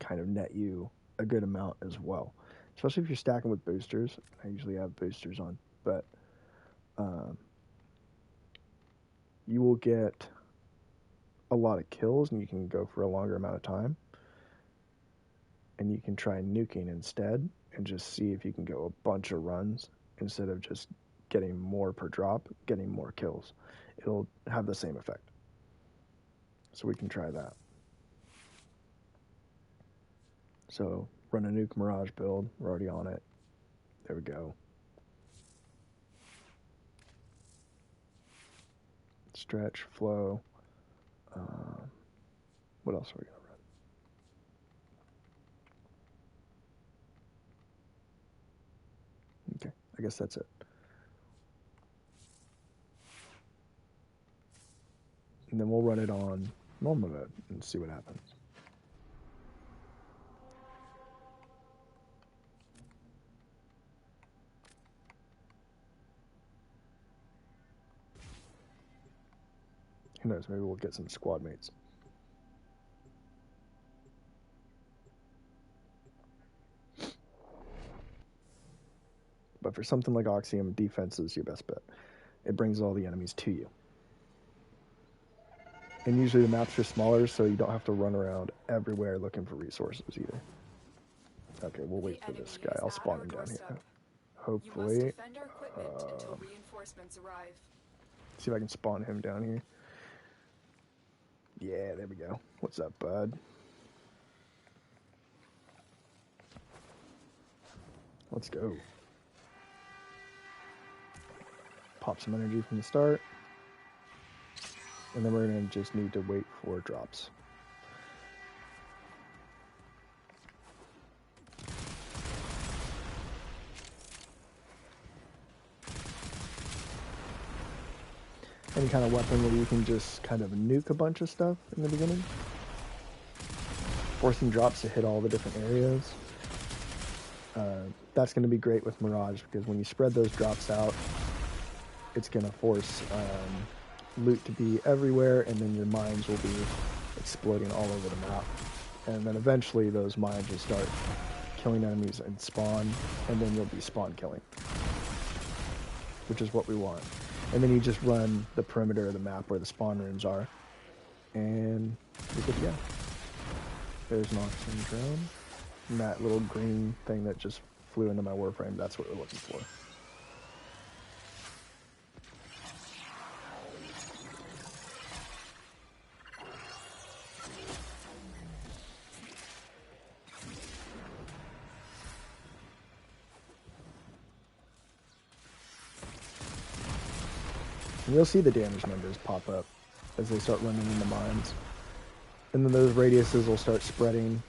kind of net you a good amount as well. Especially if you're stacking with boosters. I usually have boosters on. But you will get a lot of kills and you can go for a longer amount of time. And you can try nuking instead and just see if you can go a bunch of runs instead of just getting more per drop, getting more kills. It'll have the same effect. So we can try that. So run a nuke Mirage build. We're already on it. There we go. Stretch, flow. What else are we going to run? Okay, I guess that's it. And then we'll run it on normal mode and see what happens. Who knows, maybe we'll get some squad mates. But for something like Oxium, defense is your best bet. It brings all the enemies to you. And usually the maps are smaller, so you don't have to run around everywhere looking for resources either. Okay, we'll wait for this guy. I'll spawn him down here. Hopefully. You must defend our equipment until reinforcements arrive. See if I can spawn him down here. Yeah, there we go. What's up, bud? Let's go. Pop some energy from the start. And then we're going to just need to wait for drops. Any kind of weapon where you can just kind of nuke a bunch of stuff in the beginning. Forcing drops to hit all the different areas. That's going to be great with Mirage because when you spread those drops out, it's going to force loot to be everywhere, and then your mines will be exploding all over the map. And then eventually those mines will start killing enemies and spawn, and then you'll be spawn killing, which is what we want. And then you just run the perimeter of the map where the spawn rooms are, and you're good to go. There's an oxygen drone. And that little green thing that just flew into my Warframe, that's what we're looking for. And you'll see the damage numbers pop up as they start running into mines. And then those radiuses will start spreading.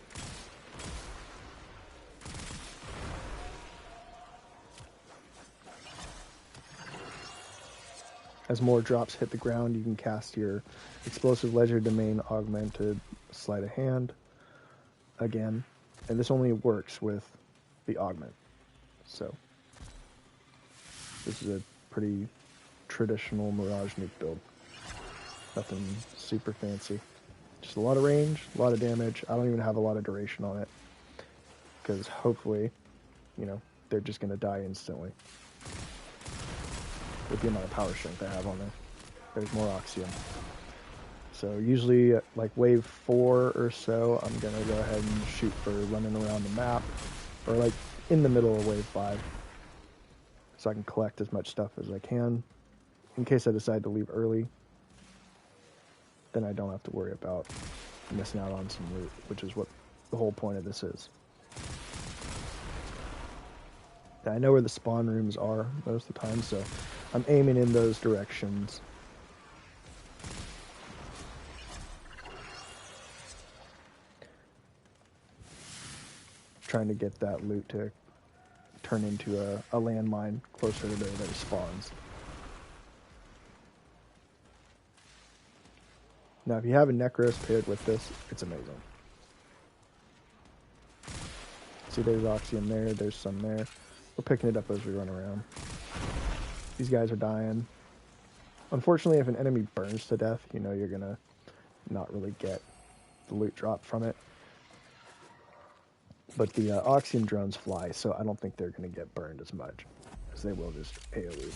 As more drops hit the ground, you can cast your Explosive Legerdemain Augmented Sleight of Hand again. And this only works with the augment. So this is a pretty traditional Mirage nuke build. Nothing super fancy. Just a lot of range, a lot of damage. I don't even have a lot of duration on it. Because hopefully, you know, they're just going to die instantly. With the amount of power strength I have on there. There's more Oxium. So usually, like wave 4 or so, I'm going to go ahead and shoot for running around the map. Or like in the middle of wave 5. So I can collect as much stuff as I can. In case I decide to leave early, then I don't have to worry about missing out on some loot, which is what the whole point of this is. I know where the spawn rooms are most of the time, so I'm aiming in those directions. Trying to get that loot to turn into a landmine closer to their spawns. Now, if you have a Necros paired with this, it's amazing. See, there's Oxium there, there's some there. We're picking it up as we run around. These guys are dying. Unfortunately, if an enemy burns to death, you know you're gonna not really get the loot drop from it. But the Oxium drones fly, so I don't think they're gonna get burned as much, because they will just AoE.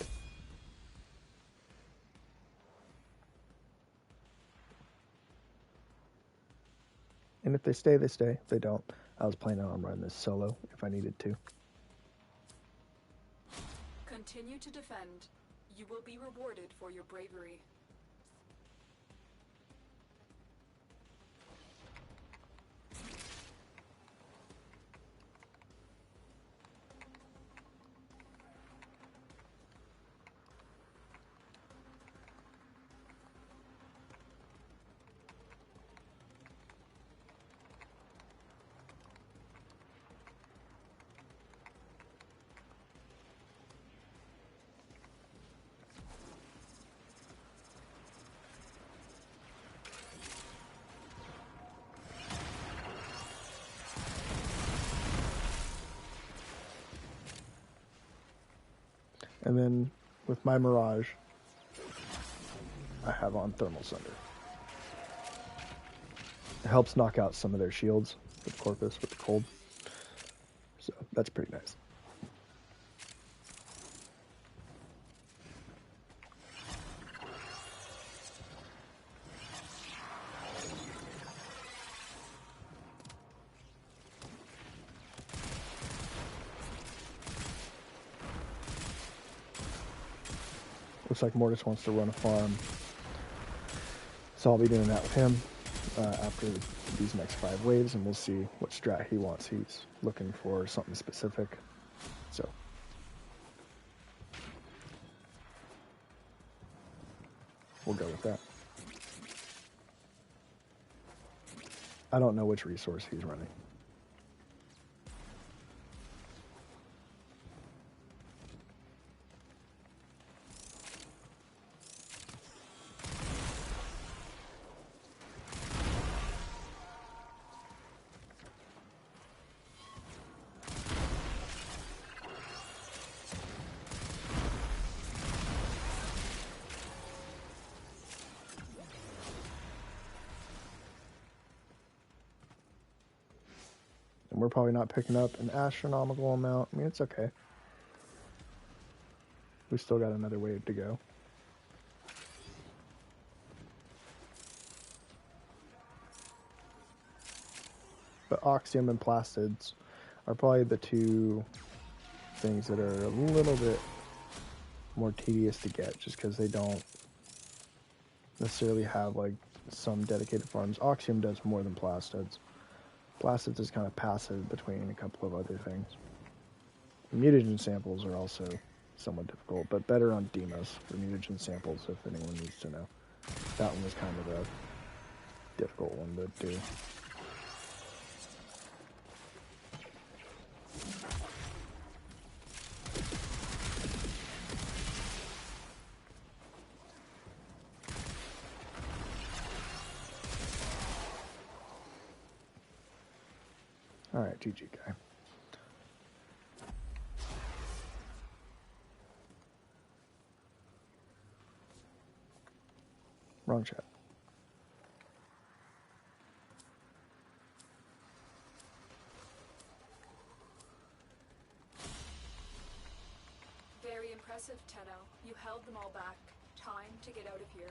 And if they stay, they stay. If they don't, I was planning on running this solo if I needed to. Continue to defend. You will be rewarded for your bravery. And then with my Mirage, I have on Thermal Sunder. It helps knock out some of their shields with Corpus, with the cold. So that's pretty nice. Looks like Mortis wants to run a farm. So I'll be doing that with him after these next 5 waves, and we'll see what strat he wants. He's looking for something specific. So we'll go with that. I don't know which resource he's running. And we're probably not picking up an astronomical amount. I mean, it's okay. We still got another wave to go. But Oxium and Plastids are probably the 2 things that are a little bit more tedious to get, just because they don't necessarily have like some dedicated farms. Oxium does more than Plastids. Plastids is kind of passive between a couple of other things. Mutagen samples are also somewhat difficult, but better on demos for mutagen samples if anyone needs to know. That one was kind of a difficult one to do. Alright, GG guy. Wrong chat. Very impressive, Tenno. You held them all back. Time to get out of here.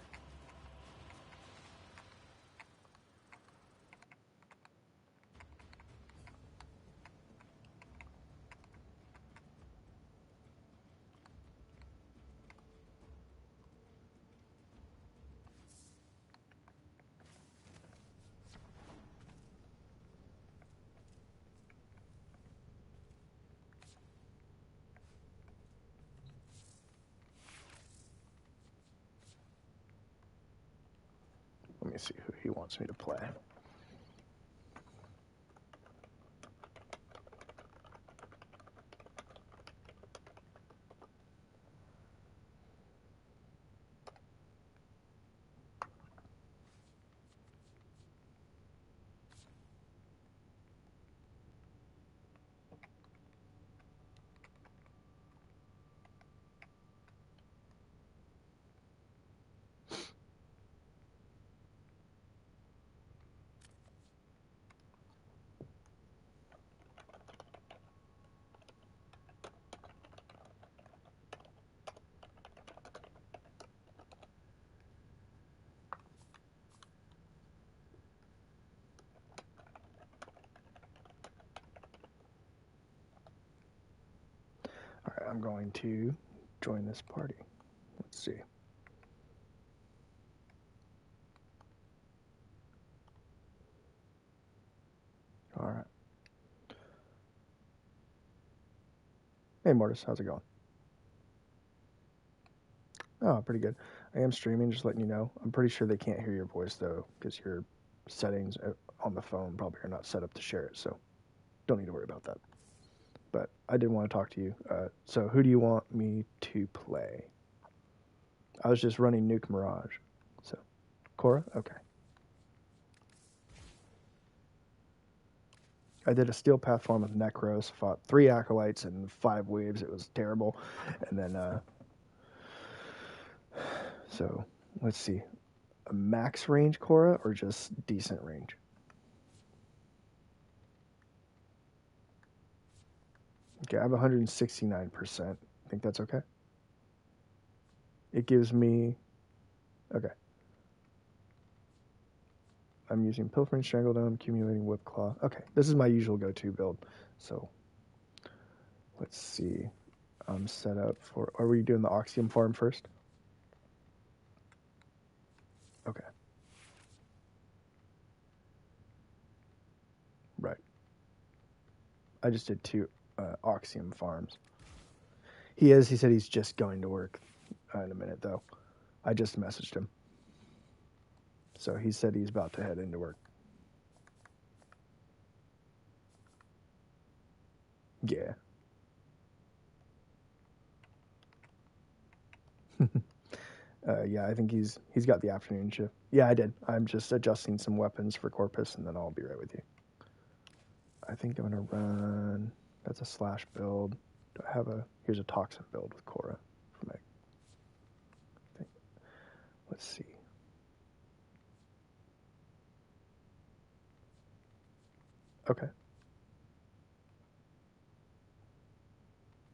Let me see who he wants me to play. Alright, I'm going to join this party. Let's see. Alright. Hey Mortis, how's it going? Oh, pretty good. I am streaming, just letting you know. I'm pretty sure they can't hear your voice though, because your settings on the phone probably are not set up to share it, so don't need to worry about that. But I did want to talk to you. So who do you want me to play? I was just running Nuke Mirage. So, Cora? Okay. I did a Steel Path farm with Necros, fought 3 Acolytes and 5 Waves. It was terrible. And then, so, let's see. A max range Cora or just decent range? Okay, I have 169%. I think that's okay. It gives me... Okay. I'm using Pilfering Strangledome, accumulating Whip Claw. Okay, this is my usual go-to build. So, let's see. I'm set up for... Are we doing the Oxium farm first? Okay. Right. I just did 2 Oxium farms. He said he's just going to work in a minute, though. I just messaged him. So he said he's about to head into work. Yeah. Yeah, I think he's got the afternoon shift. Yeah, I did. I'm just adjusting some weapons for Corpus, and then I'll be right with you. I think I'm going to run... That's a slash build. Do I have a... Here's a Toxin build with Cora for my thing. Let's see. Okay.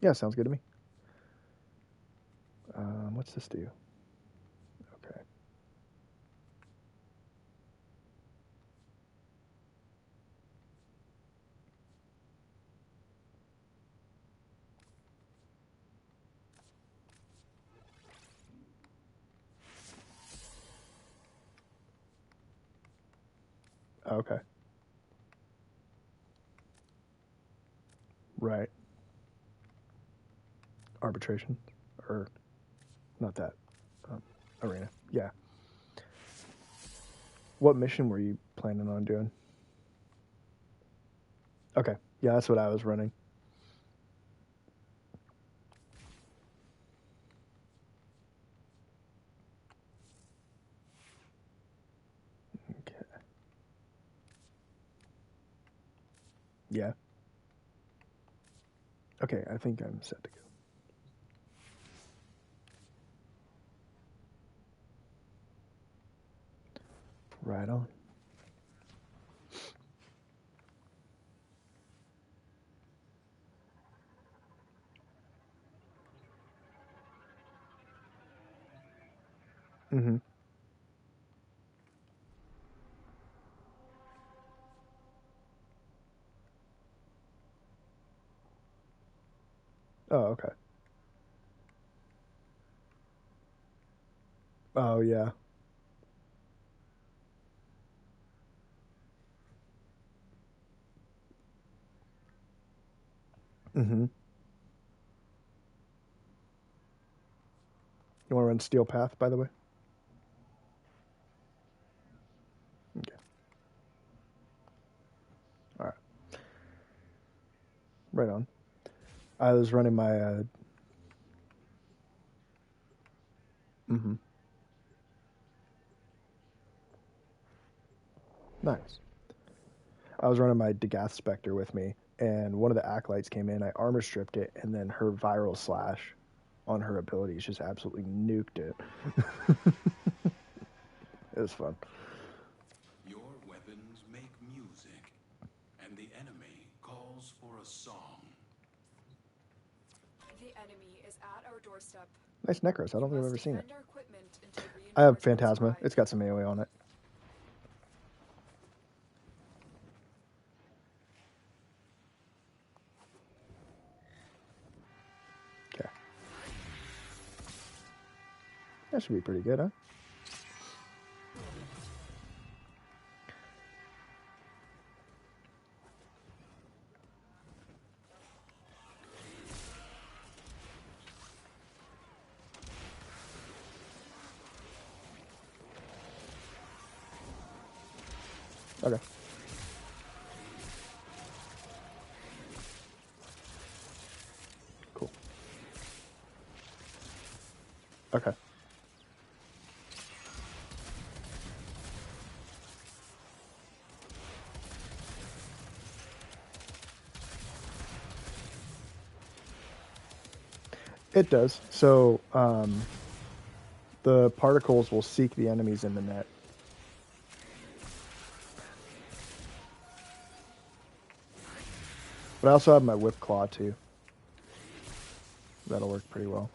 Yeah, sounds good to me. What's this do? Okay. Okay. Right. arbitration, or not that arena. Yeah. What mission were you planning on doing? Okay. Yeah, that's what I was running. Okay. Yeah. Okay, I think I'm set to go. Right on. Mm-hmm. Oh, okay. Oh, yeah. Mm-hmm. You want to run Steel Path, by the way? Okay. All right. Right on. I was running my. Mm-hmm. Nice. I was running my Degath Spectre with me, and one of the acolytes came in. I armor stripped it, and then her viral slash on her abilities just absolutely nuked it. It was fun. Your weapons make music, and the enemy calls for a song. The enemy is at our doorstep. Nice Necros. I don't think I've ever seen it. Defend our equipment until I have reinforcements Phantasma. arrive. It's got some AoE on it. Okay. That should be pretty good, huh? Okay. Cool. Okay. It does. So, the particles will seek the enemies in the net. But I also have my Whip Claw, too. That'll work pretty well.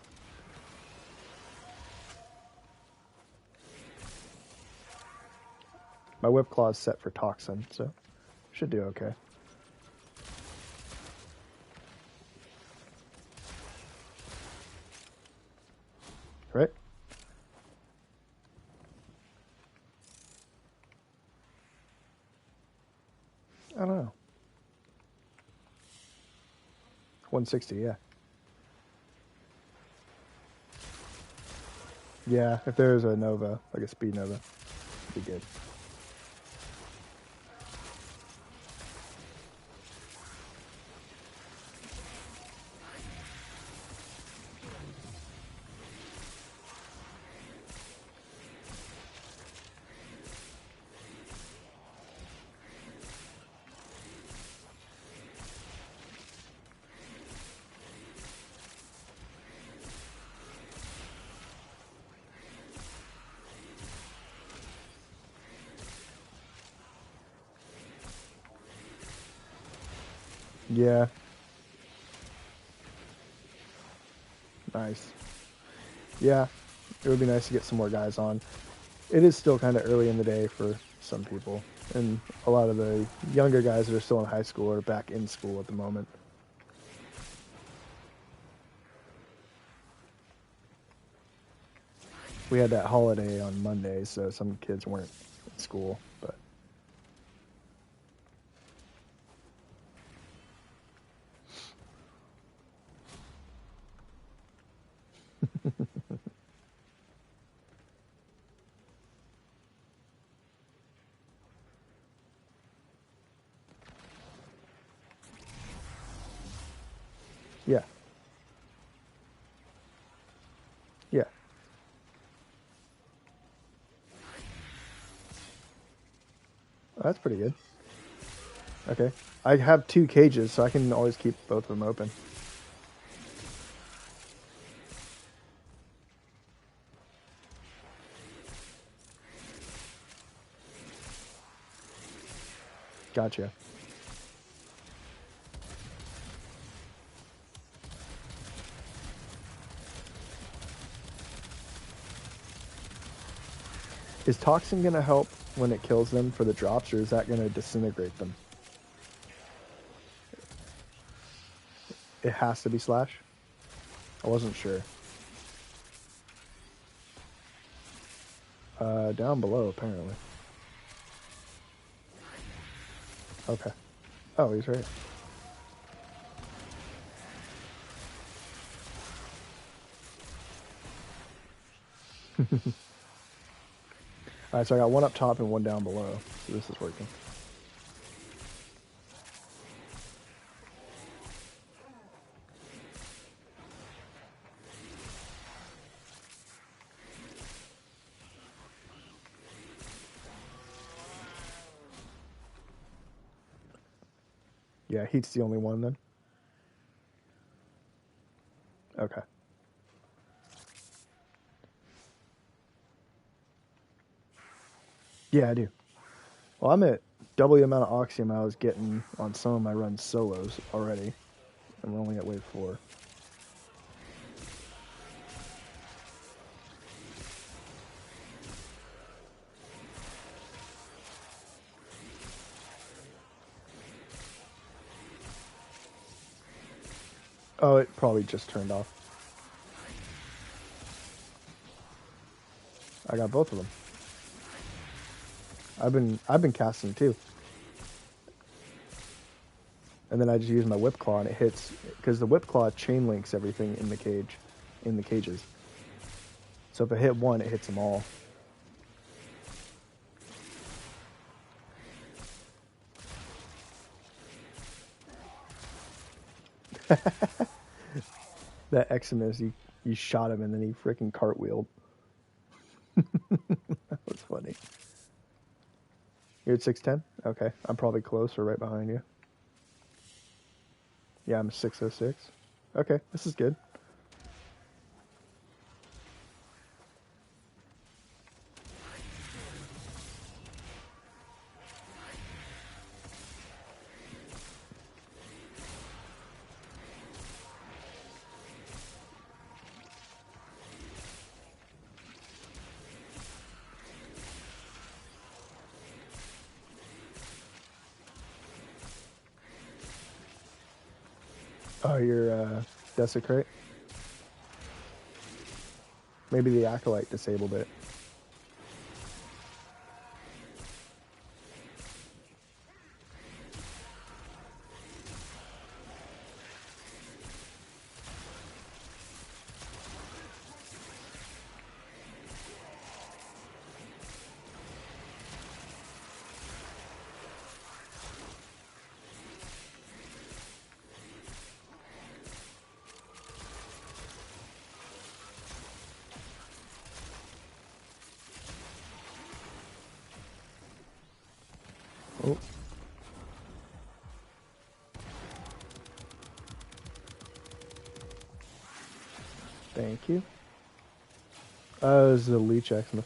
My Whip Claw is set for Toxin, so should do okay. Right? I don't know. 160, yeah. Yeah, if there's a Nova, like a Speed Nova, it'd be good. Yeah. Nice. Yeah, it would be nice to get some more guys on. It is still kind of early in the day for some people, and a lot of the younger guys that are still in high school are back in school at the moment. We had that holiday on Monday, so some kids weren't at school, but Yeah. Yeah. Oh, that's pretty good. Okay. I have 2 cages, so I can always keep both of them open. Gotcha. Is Toxin going to help when it kills them for the drops, or is that going to disintegrate them? It has to be Slash? I wasn't sure. Down below, apparently. Okay. Oh, he's right. Alright, so I got one up top and one down below. So this is working. Yeah, heat's the only one then. Okay. Yeah, I do. Well, I'm at double the amount of Oxium I was getting on some of my runs solos already. And we're only at wave 4. Oh, it probably just turned off. I got both of them. I've been casting too. And then I just use my whip claw and it hits, because the whip claw chain links everything in the cages. So if I hit one, it hits them all. That Eximus, you shot him and then he freaking cartwheeled. That was funny. You're at 610? Okay. I'm probably close or right behind you. Yeah, I'm 606. Okay, this is good. Oh, you're Desecrate? Maybe the Acolyte disabled it. Oh. Thank you. This is a Leech Xmas.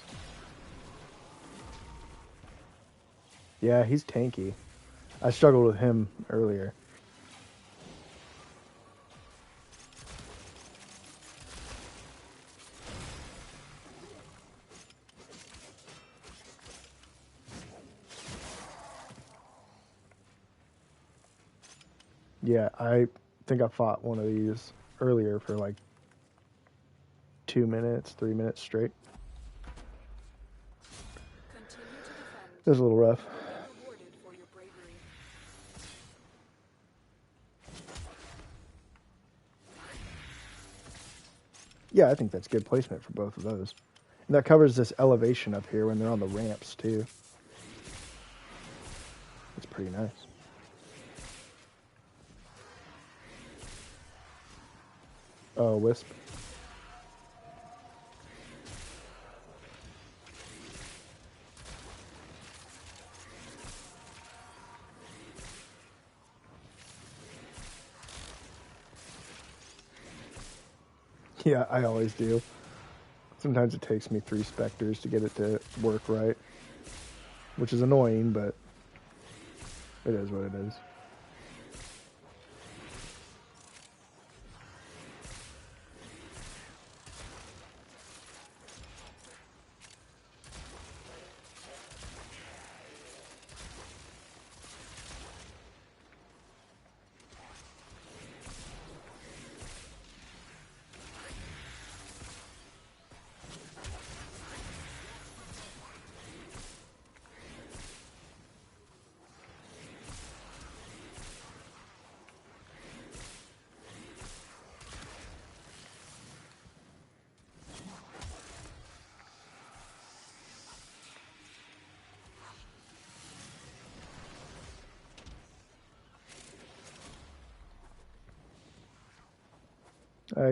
Yeah, he's tanky. I struggled with him earlier. Yeah, I think I fought one of these earlier for like 2 minutes, 3 minutes straight. It was a little rough. Yeah, I think that's good placement for both of those. And that covers this elevation up here when they're on the ramps too. It's pretty nice. Oh, Wisp. Yeah, I always do. Sometimes it takes me 3 specters to get it to work right, which is annoying, but it is what it is.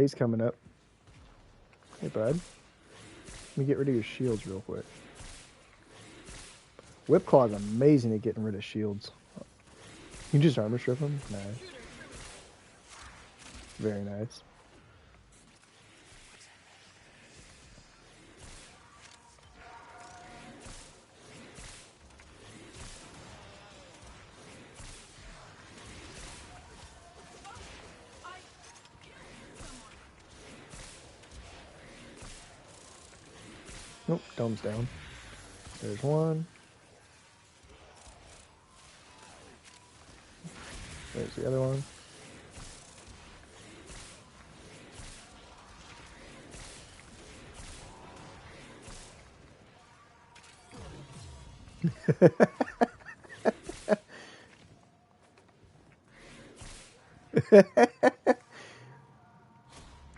He's coming up. Hey, bud. Let me get rid of your shields real quick. Whipclaw's amazing at getting rid of shields. You just armor strip him? Nice. Very nice. Nope, dome's down. There's one. There's the other one.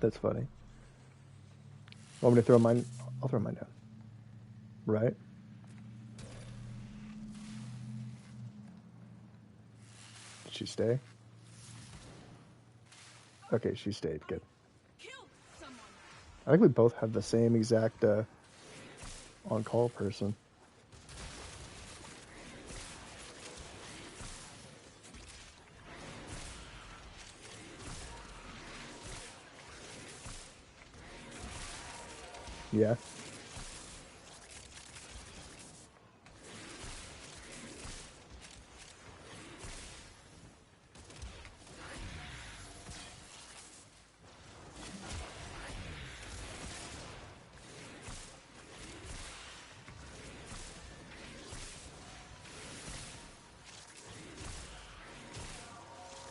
That's funny. Want me to throw mine? I'll throw mine down. Right? Did she stay? Okay, she stayed. Good. I think we both have the same exact on-call person. Yeah.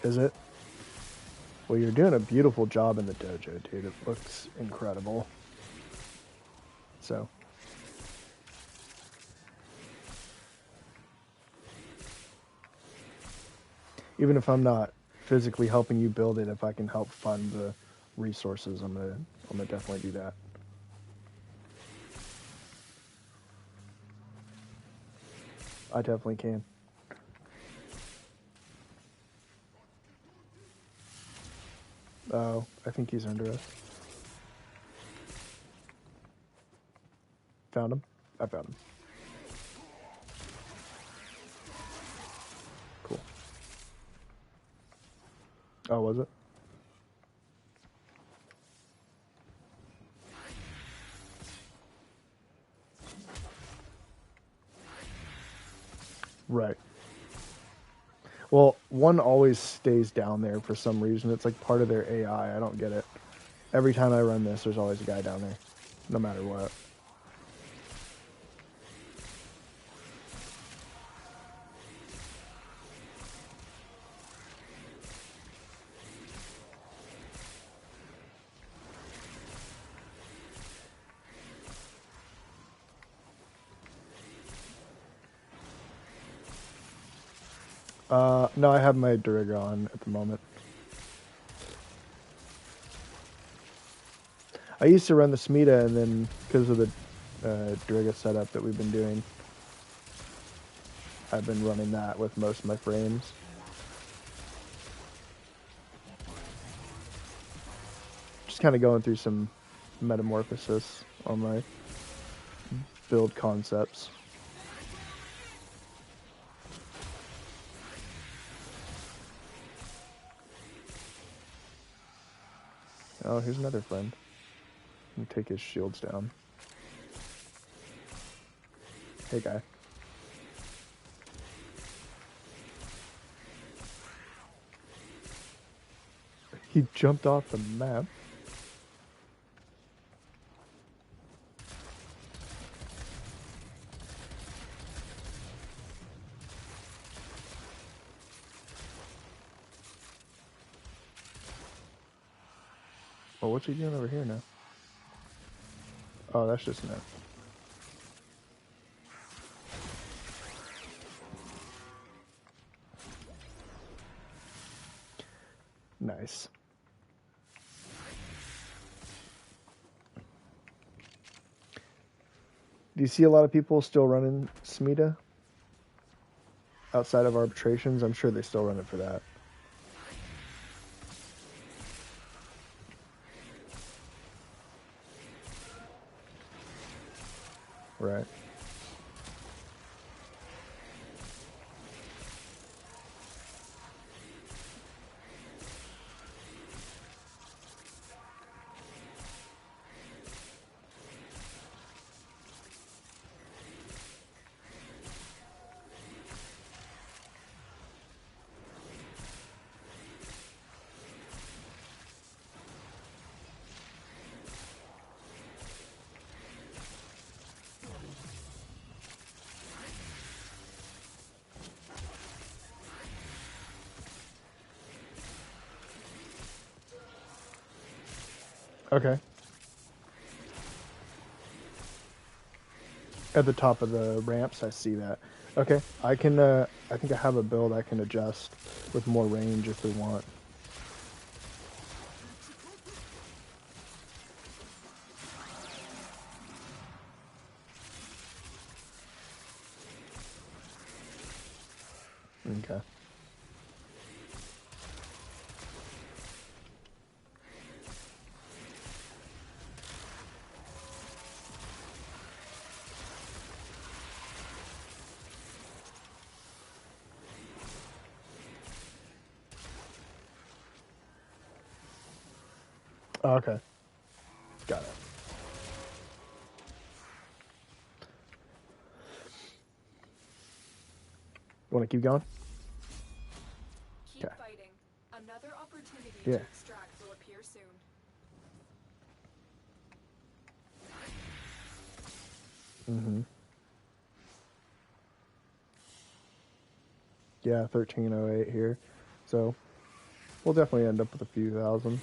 Is it? Well, you're doing a beautiful job in the dojo, dude. It looks incredible. So. Even if I'm not physically helping you build it, if I can help fund the resources, I'm gonna definitely do that. I definitely can. Oh, I think he's under us. Found him? I found him. Cool. Oh, was it? Right. Well, one always stays down there for some reason. It's like part of their AI. I don't get it. Every time I run this, there's always a guy down there, no matter what. No, I have my Duriga on at the moment. I used to run the Smita, and then because of the Duriga setup that we've been doing, I've been running that with most of my frames. just kind of going through some metamorphosis on my build concepts. Oh, here's another friend. Let me take his shields down. Hey, guy. He jumped off the map. Oh, what's he doing over here now? Oh, that's just an F. Nice. Do you see a lot of people still running Smita outside of arbitrations? I'm sure they still run it for that. Right. Okay. At the top of the ramps, I see that. Okay, I can, I think I have a build I can adjust with more range if we want. Okay. Oh, okay. Got it. You want to keep going? Keep fighting. Another opportunity Yeah. to extract will appear soon. Mm-hmm. Yeah, 1308 here. So we'll definitely end up with a few thousand.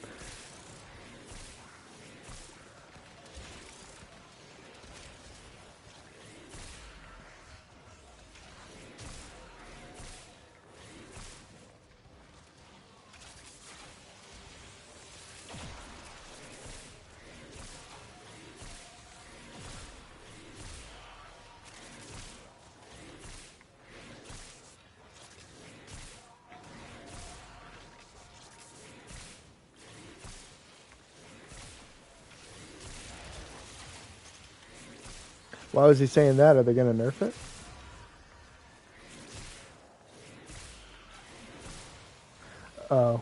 Why was he saying that? Are they going to nerf it? Oh.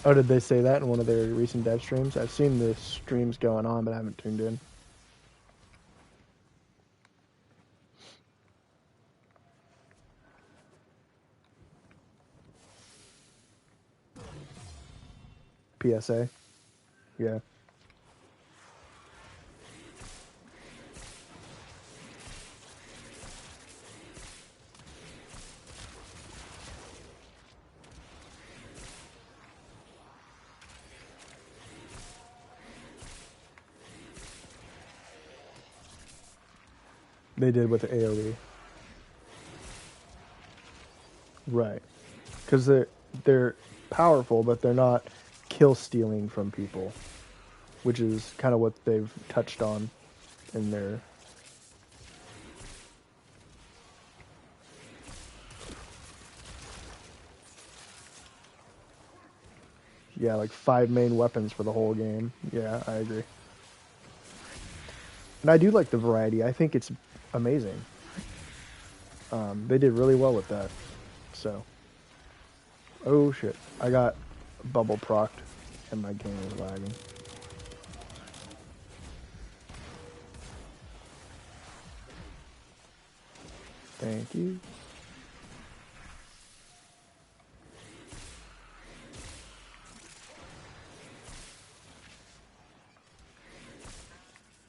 Oh, did they say that in one of their recent dev streams? I've seen the streams going on, but I haven't tuned in. PSA? Yeah. They did with the AoE. Right. Because they're powerful, but they're not kill stealing from people, which is kind of what they've touched on in their. Yeah, like 5 main weapons for the whole game. Yeah, I agree. And I do like the variety. I think it's amazing. They did really well with that. So. Oh shit. I got bubble procced and my game is lagging. Thank you.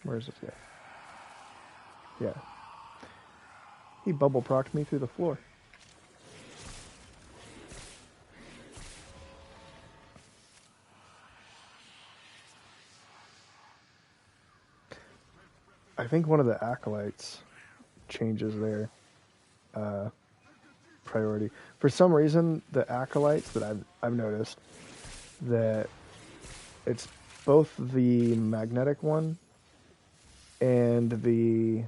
Where's this guy? Yeah. He bubble procced me through the floor. I think one of the acolytes changes their priority. For some reason, the acolytes that I've noticed that it's both the magnetic one and the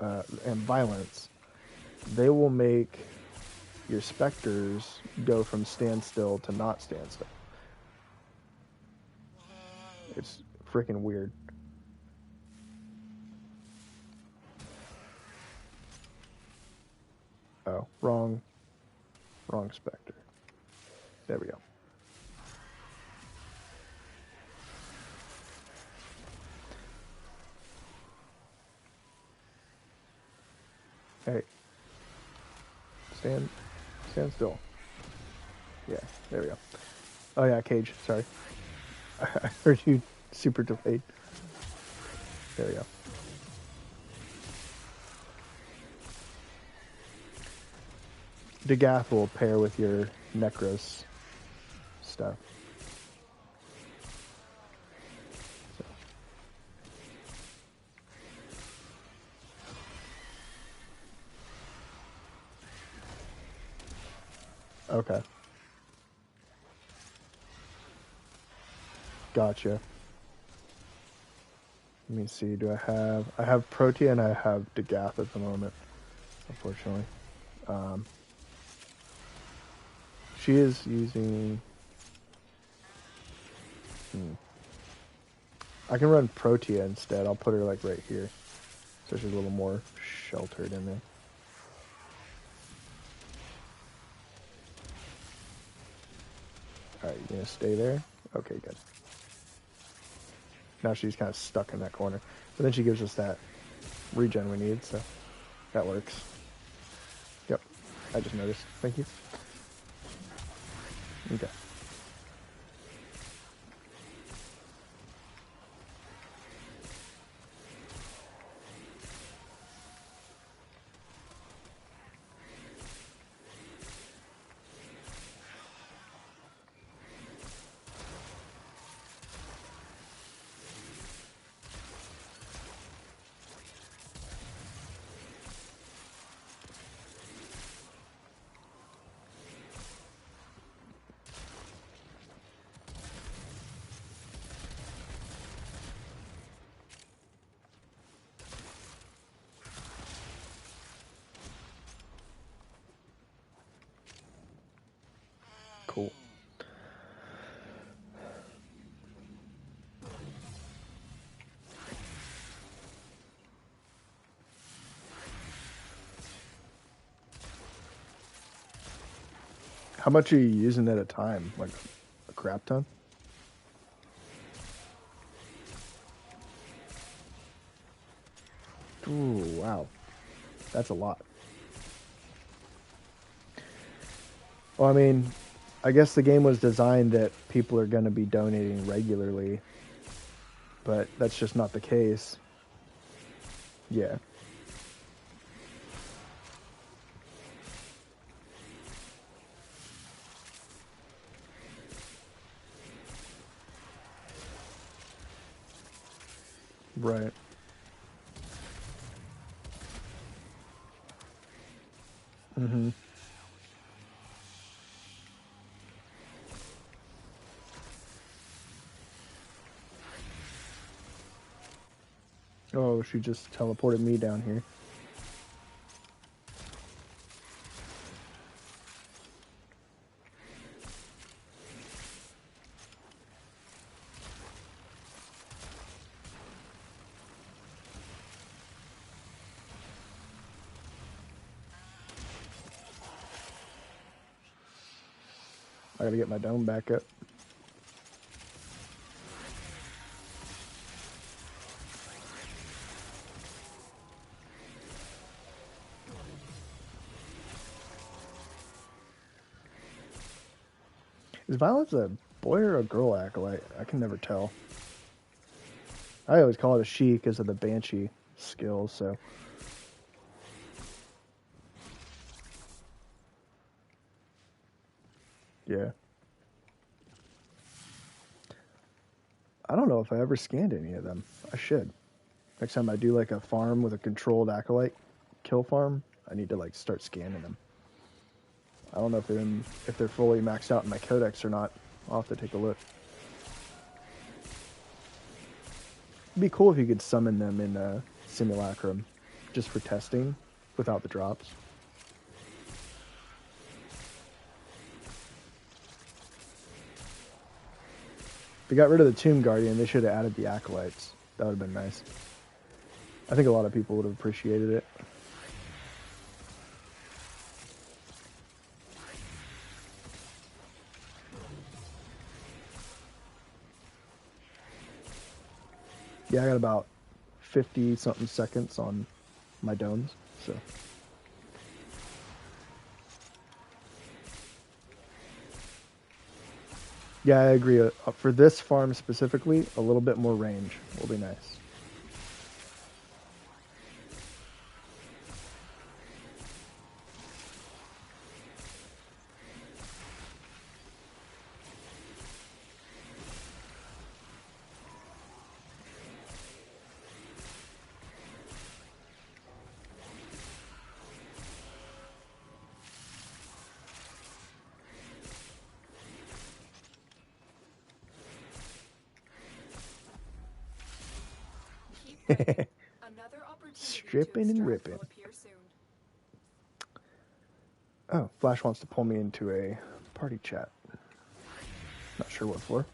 and violence. They will make your specters go from standstill to not standstill. It's freaking weird. Oh, wrong specter. There we go. Hey. Stand still. Yeah, there we go. Oh yeah, Cage, sorry. I heard you super delayed. There we go. Degath will pair with your Necros stuff. So. Okay. Gotcha. Let me see, I have Protea and I have Degath at the moment, unfortunately. She is using... I can run Protea instead. I'll put her like right here. So she's a little more sheltered in there. Alright, you gonna stay there? Okay, good. Now she's kind of stuck in that corner. But then she gives us that regen we need, so that works. Yep, I just noticed. Thank you. Okay. Cool. How much are you using at a time? Like a crap ton? Ooh, wow. That's a lot. Well, I mean, I guess the game was designed that people are going to be donating regularly, but that's just not the case. Yeah. Right. Mm-hmm. Oh, she just teleported me down here. I gotta get my dome back up. Is Violet's a boy or a girl acolyte? I can never tell. I always call it a she because of the Banshee skills, so. Yeah. I don't know if I ever scanned any of them. I should. Next time I do like a farm with a controlled acolyte kill farm, I need to like start scanning them. I don't know if they're fully maxed out in my codex or not. I'll have to take a look. It'd be cool if you could summon them in Simulacrum, just for testing, without the drops. If they got rid of the Tomb Guardian, they should have added the Acolytes. That would have been nice. I think a lot of people would have appreciated it. Yeah, I got about 50-something seconds on my domes, so. Yeah, I agree. For this farm specifically, a little bit more range will be nice. Another opportunity Stripping and ripping. will appear soon. Oh, Flash wants to pull me into a party chat. Not sure what for.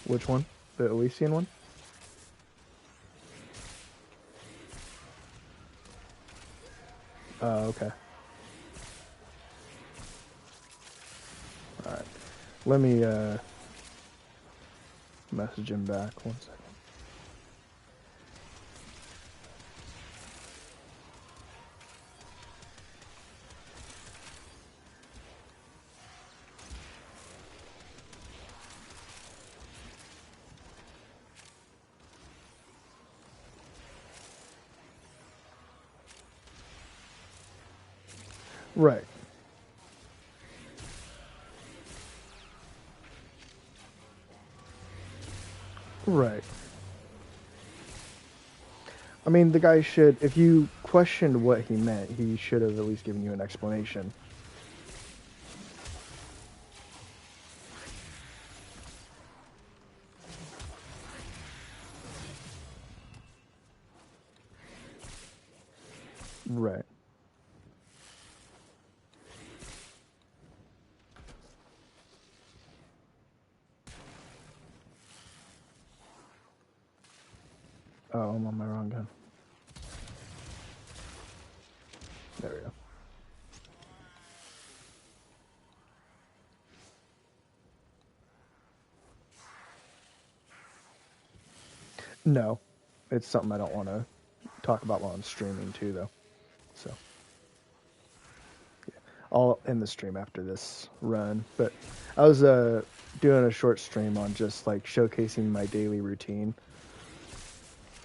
Which one? The Elysian one? Oh, okay. Alright. Let me message him back 1 second. Right. Right. I mean, the guy should, if you questioned what he meant, he should have at least given you an explanation. Right. Oh, I'm on my wrong gun. There we go. No. It's something I don't want to talk about while I'm streaming too, though. So. Yeah. I'll end the stream after this run. But I was doing a short stream on just like showcasing my daily routine.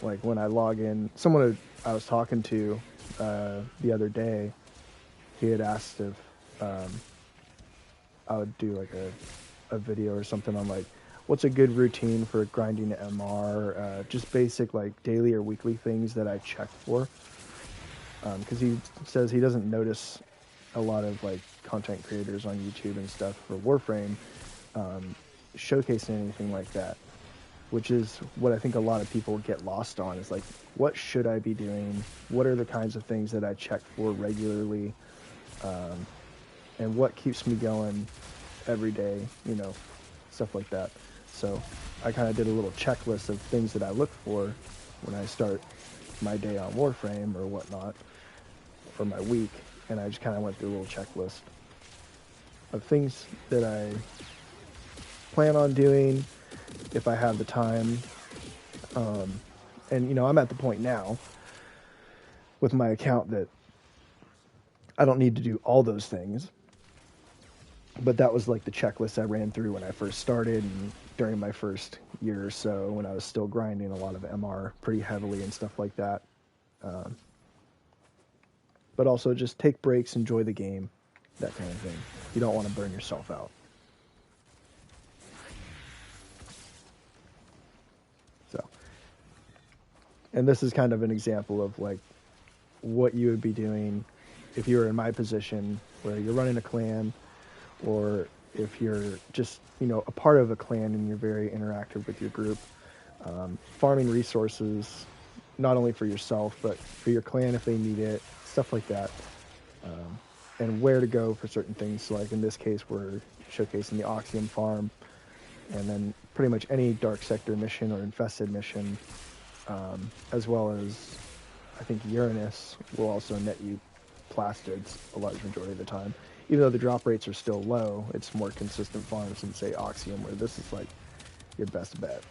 Like when I log in, I was talking to the other day, he had asked if I would do like a video or something on like what's a good routine for grinding MR, just basic like daily or weekly things that I check for. Because he says he doesn't notice a lot of like content creators on YouTube and stuff for Warframe showcasing anything like that, which is what I think a lot of people get lost on, is like, what should I be doing? What are the kinds of things that I check for regularly? And what keeps me going every day, you know, stuff like that. So I kind of did a little checklist of things that I look for when I start my day on Warframe or whatnot, for my week, and I just kind of went through a little checklist of things that I plan on doing if I have the time. And, you know, I'm at the point now with my account that I don't need to do all those things. But that was like the checklist I ran through when I first started and during my first year or so, when I was still grinding a lot of MR pretty heavily and stuff like that. But also just take breaks, enjoy the game, that kind of thing. You don't want to burn yourself out. So, and this is kind of an example of like what you would be doing if you were in my position, where you're running a clan, or if you're just, you know, a part of a clan and you're very interactive with your group. Farming resources, not only for yourself, but for your clan if they need it, stuff like that. And where to go for certain things. So like in this case, we're showcasing the Oxium farm, and then pretty much any dark sector mission or infested mission, as well as I think Uranus will also net you plastids a large majority of the time. Even though the drop rates are still low, it's more consistent farms than, say, Oxium, where this is like your best bet.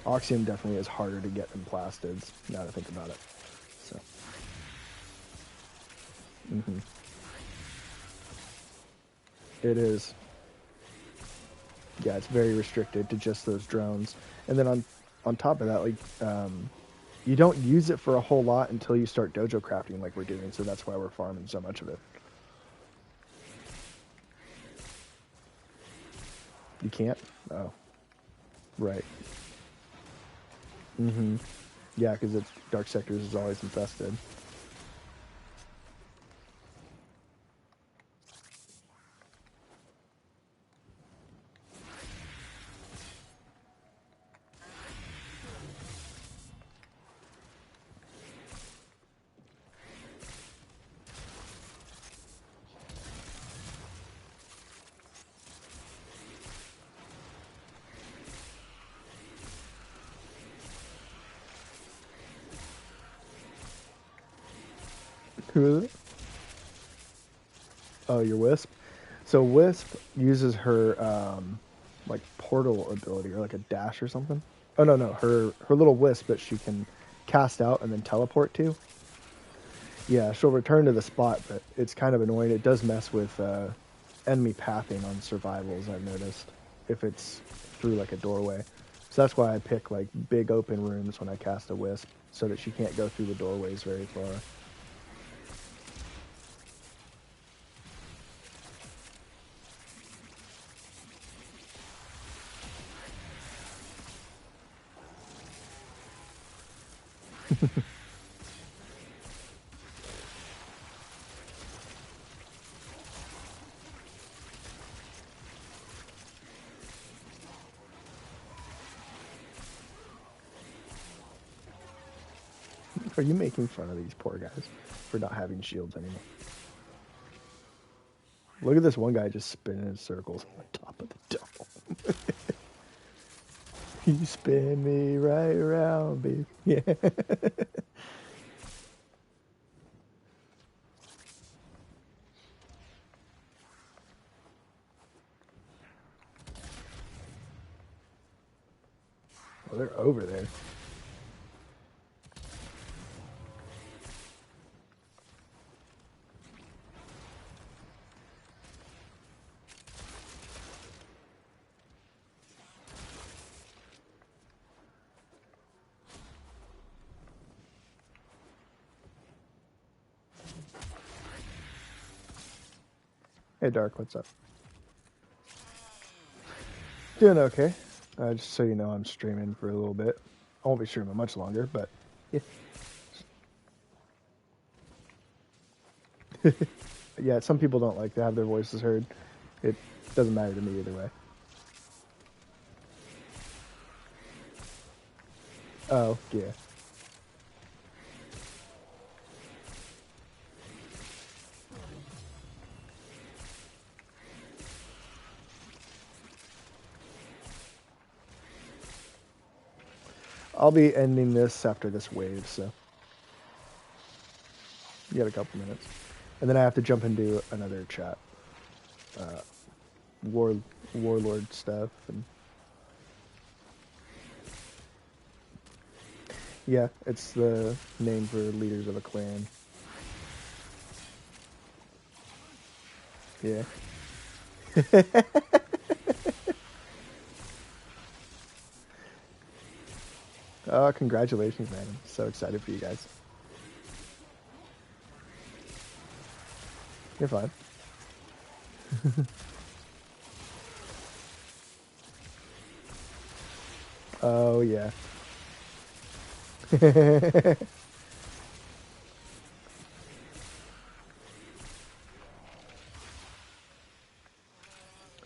Oxium definitely is harder to get than plastids, now to think about it. So, It is. Yeah, it's very restricted to just those drones. And then on top of that, like, you don't use it for a whole lot until you start dojo crafting like we're doing, so that's why we're farming so much of it. You can't? Oh. Right. Yeah, because it's dark sectors is always infested. Who is it? Oh, your Wisp? So Wisp uses her like portal ability, or like a dash or something. Oh no, her little wisp that she can cast out and then teleport to. Yeah, she'll return to the spot, but it's kind of annoying. It does mess with enemy pathing on survivals, I've noticed, if it's through like a doorway. So that's why I pick like big open rooms when I cast a wisp, so that she can't go through the doorways very far. Are you making fun of these poor guys for not having shields anymore? Look at this one guy just spinning in circles on the top of the dome. You spin me right around, baby. Yeah. Well, they're over there. Hey, Dark, what's up? Doing okay. Just so you know, I'm streaming for a little bit. I won't be streaming much longer, but yeah. Yeah, some people don't like to have their voices heard. It doesn't matter to me either way. Oh, yeah. I'll be ending this after this wave, so you got a couple minutes. And then I have to jump into another chat. War Warlord stuff and yeah, it's the name for leaders of a clan. Yeah. Oh, congratulations, man. I'm so excited for you guys. You're fine. Oh, yeah.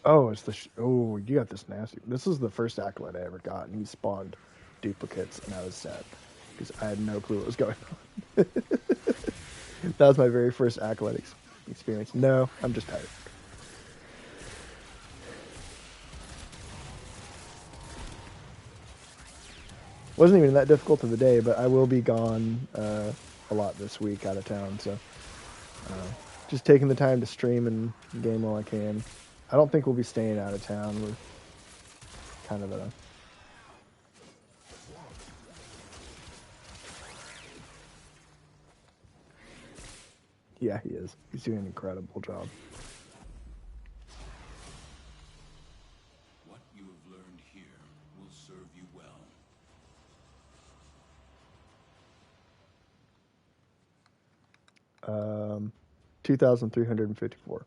Oh, it's the. Oh, you got this nasty. This is the first acolyte I ever got, and he spawned duplicates, and I was sad because I had no clue what was going on. That was my very first acolyte experience. No, I'm just tired. Wasn't even that difficult of the day, but I will be gone a lot this week out of town, so just taking the time to stream and game while I can. I don't think we'll be staying out of town. We're kind of a yeah, he is. He's doing an incredible job. What you have learned here will serve you well. 2,354.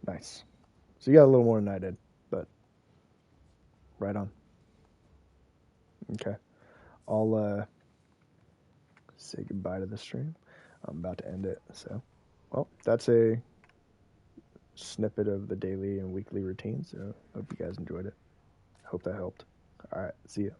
Nice. So you got a little more than I did, but right on. Okay. I'll say goodbye to the stream. I'm about to end it. So, well, that's a snippet of the daily and weekly routine. So, hope you guys enjoyed it. Hope that helped. All right. See ya.